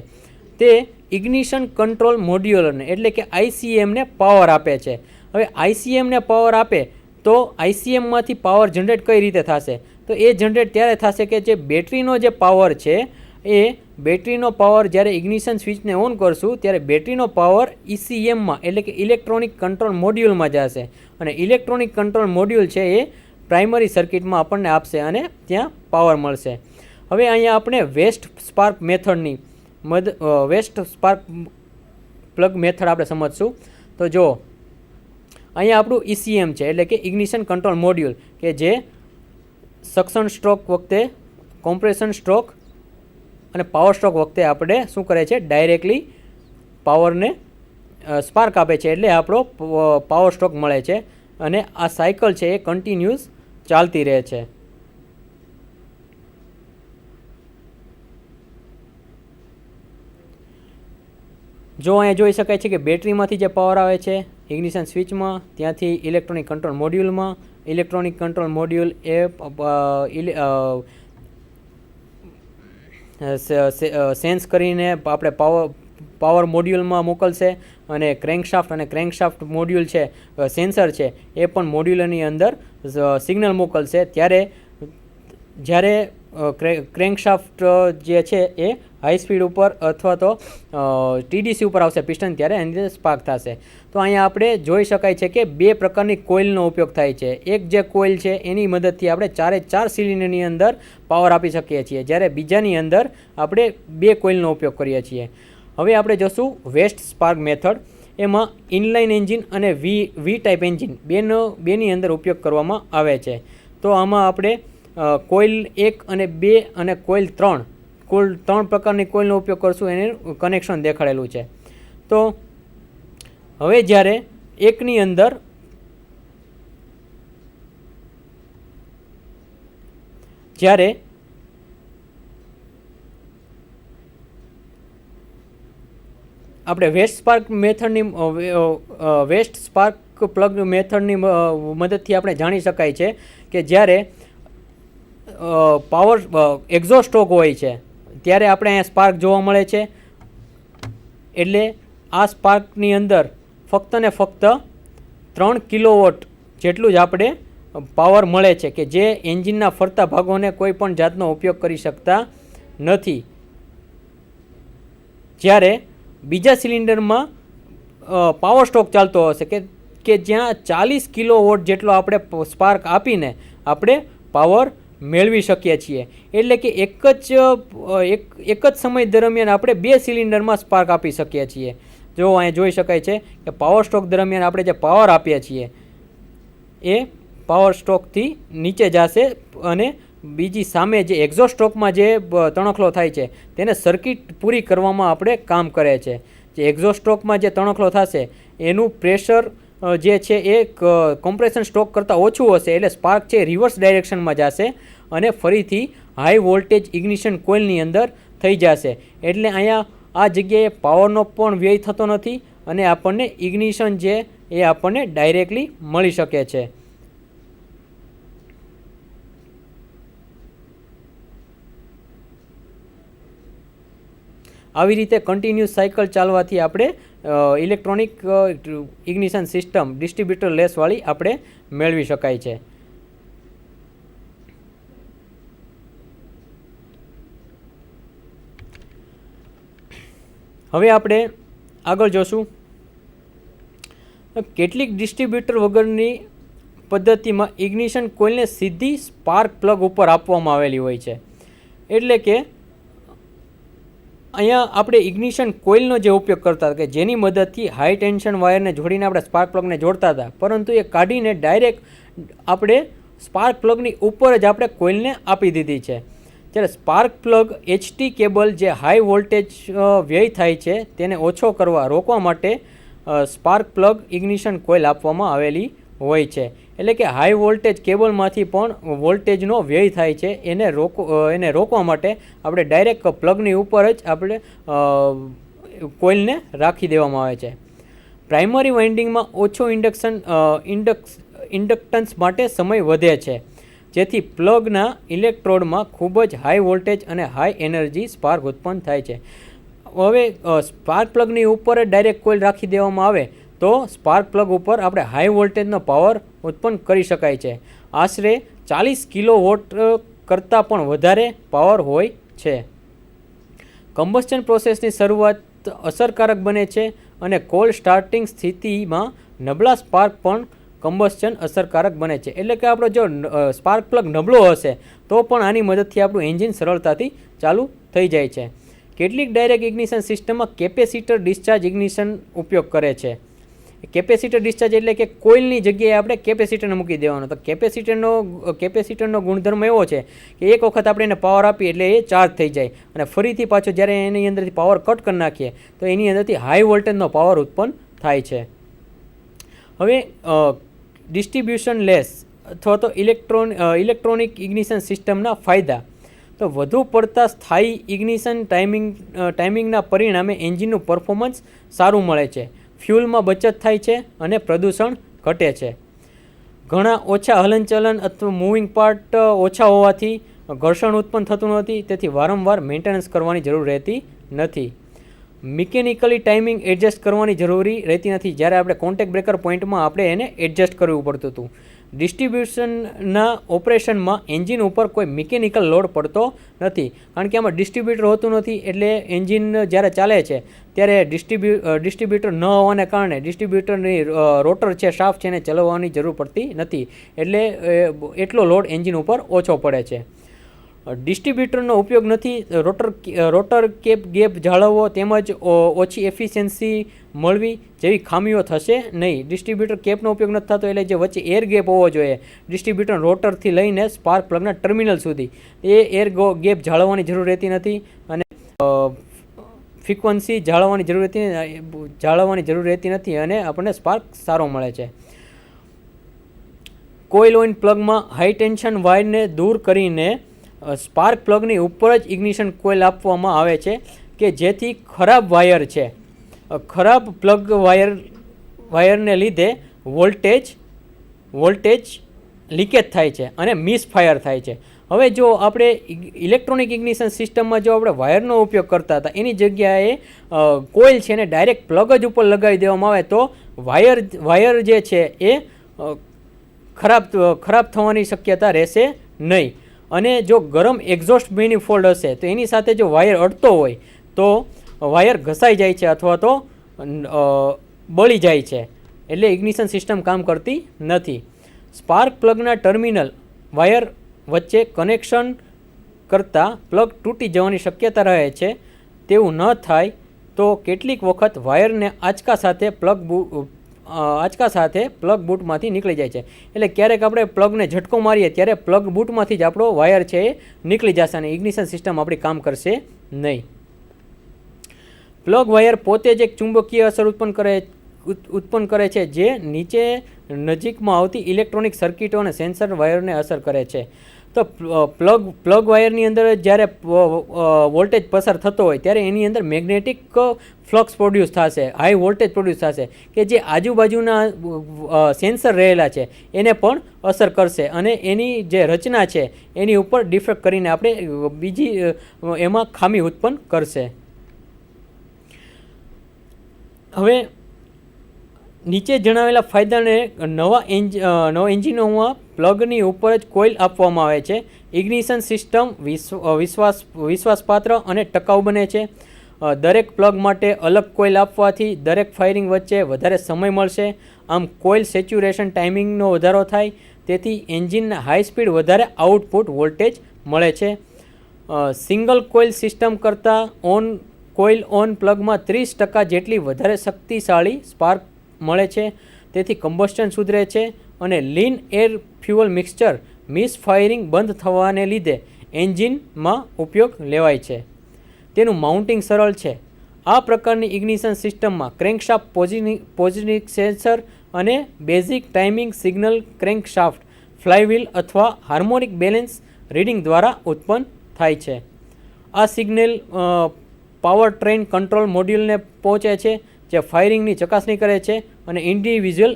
તે ઇગ્નિશન કંટ્રોલ મોડ્યુલને એટલે કે ICMને પાવર આપે છે. હવે ICMને પાવર આપે તો ICMમાંથી પાવર જનરેટ કઈ રીતે થશે? તો એ જનરેટ ત્યારે થશે કે જે બેટરીનો જે પાવર છે એ બેટરીનો પાવર જ્યારે ઇગ્નિશન સ્વિચને ઓન કરશું ત્યારે બેટરીનો પાવર ECMમાં એટલે કે ઇલેક્ટ્રોનિક કંટ્રોલ મોડ્યુલમાં જશે. અને ઇલેક્ટ્રોનિક કંટ્રોલ મોડ્યુલ છે એ પ્રાઇમરી સર્કિટમાં આપણને આપશે અને ત્યાં પાવર મળશે. હવે અહીંયા આપણે વેસ્ટ સ્પાર્ક મેથડની વેસ્ટ સ્પાર્ક પ્લગ મેથડ આપણે સમજશું. તો જો અહીંયા આપણું ECM છે એટલે કે ઇગ્નિશન કંટ્રોલ મોડ્યુલ કે જે સક્શન સ્ટ્રોક વખતે, કોમ્પ્રેશન સ્ટ્રોક અને પાવર સ્ટ્રોક વખતે આપણે શું કરે છે, ડાયરેક્ટલી પાવરને સ્પાર્ક આપે છે એટલે આપણો પાવર સ્ટ્રોક મળે છે. અને આ સાયકલ છે એ કન્ટિન્યુઅસ ચાલતી રહે છે. જો અહીંયા જોઈ શકાય છે કે બેટરીમાંથી જે પાવર આવે છે ઇગ્નિશન સ્વિચમાં, ત્યાંથી ઇલેક્ટ્રોનિક કંટ્રોલ મોડ્યુલમાં, ઇલેક્ટ્રોનિક કંટ્રોલ મોડ્યુલ એ સેન્સ કરીને આપણે પાવર મોડ્યુલમાં મોકલશે. અને ક્રેન્કશાફ્ટ મોડ્યુલ છે, સેન્સર છે એ પણ મોડ્યુલની અંદર સિગ્નલ મોકલશે. જ્યારે ક્રેન્કશાફ્ટ જે છે એ હાઈ સ્પીડ ઉપર અથવા તો TDC ઉપર આવશે પિસ્ટન, ત્યારે એની અંદર સ્પાર્ક થશે. તો અહીંયા આપણે જોઈ શકાય છે કે બે પ્રકારની કોઇલનો ઉપયોગ થાય છે. એક જે કોઇલ છે એની મદદથી આપણે 4 સિલિન્ડરની અંદર પાવર આપી શકીએ છીએ, જ્યારે બીજાની અંદર આપણે બે કોઇલનો ઉપયોગ કરીએ છીએ. હવે આપણે જોશું વેસ્ટ સ્પાર્ક મેથડ. એમાં ઇનલાઇન એન્જિન અને વી ટાઈપ એન્જિન બેની અંદર ઉપયોગ કરવામાં આવે છે. તો આમાં આપણે કોઇલ 1 અને 2 અને કોઇલ 3 કુલ 3 પ્રકારની કોઇલનો ઉપયોગ કરશું. એનું કનેક્શન દેખાડેલું છે. તો હવે જ્યારે એકની અંદર જ્યારે આપણે વેસ્ટ સ્પાર્ક પ્લગ મેથડની મદદથી આપણે જાણી શકાય છે કે જ્યારે પાવર એક્ઝોસ્ટ સ્ટ્રોક હોય છે ત્યારે આપણે અહીંયા સ્પાર્ક જોવા મળે છે. એટલે આ સ્પાર્કની અંદર ફક્ત ને ફક્ત 3 કિલોવોટ જેટલું જ આપણે પાવર મળે છે કે જે એન્જિનના ફરતા ભાગોને કોઈ પણ જાતનો ઉપયોગ કરી શકતા નથી. જ્યારે બીજા સિલિન્ડરમાં પાવર સ્ટ્રોક ચાલતો હશે કે જ્યાં 40 કિલોવોટ જેટલો આપણે સ્પાર્ક આપીને આપણે પાવર મેળવી શકીએ છીએ. એટલે કે એક જ સમય દરમિયાન આપણે 2 સિલિન્ડરમાં સ્પાર્ક આપી શકીએ છીએ. જો અહીંયા જોઈ શકાય છે કે પાવર સ્ટ્રોક દરમિયાન આપણે જે પાવર આપીએ છીએ એ પાવર સ્ટ્રોકથી નીચે જશે અને બીજી સામે જે એક્ઝોસ્ટ સ્ટ્રોકમાં જે તણખલો થાય છે તેને સર્કિટ પૂરી કરવામાં આપણે કામ કરે છે. જે એક્ઝોસ્ટ સ્ટ્રોકમાં જે તણખલો થશે એનું પ્રેશર જે છે એ કોમ્પ્રેશન સ્ટ્રોક કરતાં ઓછું હશે એટલે સ્પાર્ક છે રિવર્સ ડાયરેક્શનમાં જશે અને ફરીથી હાઈ વોલ્ટેજ ઇગ્નિશન કોઇલની અંદર થઈ જશે. એટલે અહીંયા આ જગ્યાએ પાવરનો પણ વ્યય થતો નથી અને આપણને ઇગ્નિશન છે એ આપણને ડાયરેક્ટલી મળી શકે છે. આવી રીતે કન્ટિન્યુઅસ સાયકલ ચાલવાથી આપણે ઇલેક્ટ્રોનિક ઇગ્નિશન સિસ્ટમ ડિસ્ટ્રીબ્યુટર લેસવાળી આપણે મેળવી શકાય છે. હવે આપણે આગળ જોશું કેટલીક ડિસ્ટ્રીબ્યુટર વગરની પદ્ધતિમાં ઇગ્નિશન કોઇલને સીધી સ્પાર્ક પ્લગ ઉપર આપવામાં આવેલી હોય છે. એટલે કે અહીંયા આપણે ઇગ્નિશન કોઇલનો જે ઉપયોગ કરતા હતા કે જેની મદદથી હાઈ ટેન્શન વાયરને જોડીને આપણે સ્પાર્ક પ્લગને જોડતા હતા, પરંતુ એ કાઢીને ડાયરેક્ટ આપણે સ્પાર્ક પ્લગની ઉપર જ આપણે કોઇલને આપી દીધી છે. જ્યારે સ્પાર્ક પ્લગ HT કેબલ જે હાઈ વોલ્ટેજ વ્યય થાય છે તેને ઓછો કરવા રોકવા માટે સ્પાર્ક પ્લગ ઇગ્નિશન કોઇલ આપવામાં આવેલી હોય છે. એટલે કે હાઈ વોલ્ટેજ કેબલમાંથી પણ વોલ્ટેજનો વ્યય થાય છે એને રોકવા માટે આપણે ડાયરેક્ટ પ્લગની ઉપર જ આપણે કોઇલને રાખી દેવામાં આવે છે. પ્રાઇમરી વાઇન્ડિંગમાં ઓછો ઇન્ડક્ટન્સ માટે સમય વધે છે, જેથી પ્લગના ઇલેક્ટ્રોડમાં ખૂબ જ હાઈ વોલ્ટેજ અને હાઈ એનર્જી સ્પાર્ક ઉત્પન્ન થાય છે. હવે સ્પાર્ક પ્લગની ઉપર જ ડાયરેક્ટ કોઇલ રાખી દેવામાં આવે તો સ્પાર્ક પ્લગ ઉપર આપણે હાઈ વોલ્ટેજનો પાવર ઉત્પન્ન કરી શકાય છે. આશરે 40 કિલોવોટ કરતાં પણ વધારે પાવર હોય છે. કમ્બસ્ચન પ્રોસેસની શરૂઆત અસરકારક બને છે અને કોલ્ડ સ્ટાર્ટિંગ સ્થિતિમાં નબળા સ્પાર્ક પણ કમ્બસ્ચન અસરકારક બને છે. એટલે કે આપણો જો સ્પાર્ક પ્લગ નબળો હશે તો પણ આની મદદથી આપણું એન્જિન સરળતાથી ચાલુ થઈ જાય છે. કેટલીક ડાયરેક્ટ ઇગ્નિશન સિસ્ટમમાં કેપેસિટર ડિસ્ચાર્જ ઇગ્નિશન ઉપયોગ કરે છે. કેપેસિટર ડિસ્ચાર્જ એટલે કે કોઇલની જગ્યાએ આપણે કેપેસિટરને મૂકી દેવાનો. તો કેપેસિટરનો ગુણધર્મ એવો છે કે એક વખત આપણે એને પાવર આપીએ એટલે એ ચાર્જ થઈ જાય અને ફરીથી પાછો જ્યારે એની અંદરથી પાવર કટ કરી નાખીએ તો એની અંદરથી હાઈ વોલ્ટેજનો પાવર ઉત્પન્ન થાય છે. હવે ડિસ્ટ્રીબ્યુશન લેસ અથવા તો ઇલેક્ટ્રોનિક ઇગ્નિશન સિસ્ટમના ફાયદા. તો વધુ પડતા સ્થાયી ઇગ્નિશન ટાઈમિંગના પરિણામે એન્જિનનું પરફોર્મન્સ સારું મળે છે, ફ્યુલમાં બચત થાય છે અને પ્રદૂષણ ઘટે છે. ઘણા ઓછા હલનચલન અથવા મૂવિંગ પાર્ટ ઓછા હોવાથી ઘર્ષણ ઉત્પન્ન થતું નથી, તેથી વારંવાર મેન્ટેનન્સ કરવાની જરૂર રહેતી નથી. મિકેનિકલી ટાઈમિંગ એડજસ્ટ કરવાની જરૂરી રહેતી નથી. જ્યારે આપણે કોન્ટેક્ટ બ્રેકર પોઈન્ટમાં આપણે એને એડજસ્ટ કરવું પડતું હતું. ડિસ્ટ્રીબ્યુશનના ઓપરેશનમાં એન્જિન ઉપર કોઈ મિકેનિકલ લોડ પડતો નથી, કારણ કે આમાં ડિસ્ટ્રીબ્યુટર હોતું નથી. એટલે એન્જિન જ્યારે ચાલે છે ત્યારે ડિસ્ટ્રીબ્યુટર ન હોવાને કારણે ડિસ્ટ્રીબ્યુટરની રોટર છે, શાફ્ટ છે એને ચલાવવાની જરૂર પડતી નથી. એટલે એટલો લોડ એન્જિન ઉપર ઓછો પડે છે. ડિસ્ટ્રીબ્યુટરનો ઉપયોગ નથી રોટર કેપ ગેપ જાળવવો તેમજ ઓછી એફિશિયન્સી મળવી જેવી ખામીઓ થશે નહીં. ડિસ્ટ્રીબ્યુટર કેપનો ઉપયોગ નથી થતો એટલે જે વચ્ચે એર ગેપ હોવો જોઈએ ડિસ્ટ્રીબ્યુટર રોટરથી લઈને સ્પાર્ક પ્લગના ટર્મિનલ સુધી, એ એર ગેપ જાળવવાની જરૂર રહેતી નથી અને ફ્રીક્વન્સી જાળવવાની જરૂર રહેતી નથી અને આપણને સ્પાર્ક સારો મળે છે. કોઇલ ઓઇલ પ્લગમાં હાઈ ટેન્શન વાયરને દૂર કરીને સ્પાર્ક પ્લગની ઉપર જ ઇગ્નિશન કોઇલ આપવામાં આવે છે કે જેથી ખરાબ વાયર છે, ખરાબ પ્લગ વાયરને લીધે વોલ્ટેજ લીકેજ થાય છે અને મિસફાયર થાય છે. હવે જો આપણે ઇલેક્ટ્રોનિક ઇગ્નિશન સિસ્ટમમાં જો આપણે વાયરનો ઉપયોગ કરતા હતા એની જગ્યાએ કોઇલ છે એને ડાયરેક્ટ પ્લગ જ ઉપર લગાવી દેવામાં આવે તો વાયર જે છે એ ખરાબ થવાની શક્યતા રહેશે નહીં. અને જો ગરમ એક્ઝોસ્ટ મેનિફોલ્ડ હશે તો એની સાથે જો વાયર અડતો હોય તો વાયર ઘસાઈ જાય છે અથવા તો બળી જાય છે, એટલે ઇગ્નિશન સિસ્ટમ કામ કરતી નથી. સ્પાર્ક પ્લગના ટર્મિનલ વાયર વચ્ચે કનેક્શન કરતાં પ્લગ તૂટી જવાની શક્યતા રહે છે. તેવું ન થાય તો કેટલીક વખત વાયરને આંચકા સાથે પ્લગ બૂટમાંથી નીકળી જાય છે. એટલે ક્યારેક આપણે પ્લગને ઝટકો મારીએ ત્યારે પ્લગ બૂટમાંથી જ આપણો વાયર છે એ નીકળી જશે અને ઇગ્નિશન સિસ્ટમ આપણી કામ કરશે નહીં. પ્લગ વાયર પોતે જ એક ચુંબકીય અસર ઉત્પન્ન કરે છે જે નીચે નજીકમાં આવતી ઇલેક્ટ્રોનિક સર્કિટો અને સેન્સર વાયરને અસર કરે છે. તો પ્લગ વાયરની અંદર જ્યારે વોલ્ટેજ પસાર થતો હોય ત્યારે એની અંદર મેગ્નેટિક ફ્લક્સ પ્રોડ્યુસ થશે, હાઈ વોલ્ટેજ પ્રોડ્યુસ થશે કે જે આજુબાજુના સેન્સર રહેલા છે એને પણ અસર કરશે અને એની જે રચના છે એની ઉપર ડિફેક્ટ કરીને આપણે બીજી એમાં ખામી ઉત્પન્ન કરશે. હવે નીચે જણાવેલા ફાયદાને નવા એન્જિનોમાં પ્લગની ઉપર જ કોઇલ આપવામાં આવે છે. ઇગ્નિશન સિસ્ટમ વિશ્વાસપાત્ર અને ટકાઉ બને છે દરેક પ્લગ માટે અલગ કોઇલ આપવાથી દરેક ફાયરિંગ વચ્ચે વધારે સમય મળશે. આમ કોઇલ સેચ્યુરેશન ટાઈમિંગનો વધારો થાય, તેથી એન્જિનના હાઈ સ્પીડ વધારે આઉટપુટ વોલ્ટેજ મળે છે. સિંગલ કોઇલ સિસ્ટમ કરતાં કોઇલ ઓન પ્લગમાં 30% જેટલી વધારે શક્તિશાળી સ્પાર્ક મળે છે, તેથી કમ્બસ્ટન સુધરે છે અને લીન એર ફ્યુઅલ મિક્સચર મિસફાયરિંગ બંધ થવાને લીધે એન્જિનમાં ઉપયોગ લેવાય છે. તેનું માઉન્ટિંગ સરળ છે. આ પ્રકારની ઇગ્નિશન સિસ્ટમમાં ક્રેન્કશાફ્ટ પોઝિશનિંગ સેન્સર અને basic timing signal crankshaft flywheel અથવા હાર્મોનિક બેલેન્સ રીડિંગ દ્વારા ઉત્પન્ન થાય છે. આ સિગ્નલ પાવર ટ્રેન કંટ્રોલ મોડ્યુલને પહોંચે છે, જે ફાયરિંગની ચકાસણી કરે છે અને ઇન્ડિવિજ્યુઅલ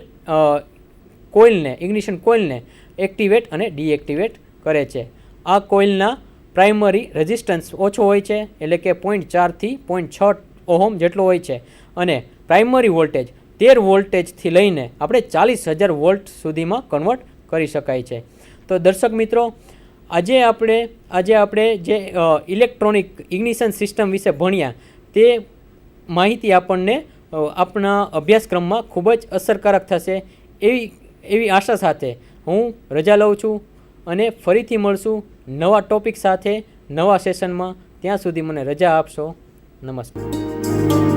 કોઇલને ઇગ્નિશન કોઇલને એક્ટિવેટ અને ડીએક્ટિવેટ કરે છે. આ કોઇલના પ્રાઇમરી રેઝિસ્ટન્સ ઓછો હોય છે, એટલે કે 0.4 થી 0.6 ઓહમ જેટલો હોય છે, અને પ્રાઇમરી વોલ્ટેજ 13 વોલ્ટેજથી લઈને આપણે 40,000 વોલ્ટ સુધીમાં કન્વર્ટ કરી શકાય છે. તો દર્શક મિત્રો, આજે આપણે જે ઇલેક્ટ્રોનિક ઇગ્નિશન સિસ્ટમ વિશે ભણ્યા, તે માહિતી આપણને આપણા અભ્યાસક્રમમાં ખૂબ જ અસરકારક થશે એવી આશા સાથે હું રજા લઉં છું અને ફરીથી મળશું નવા ટૉપિક સાથે નવા સેશનમાં. ત્યાં સુધી મને રજા આપશો. નમસ્કાર.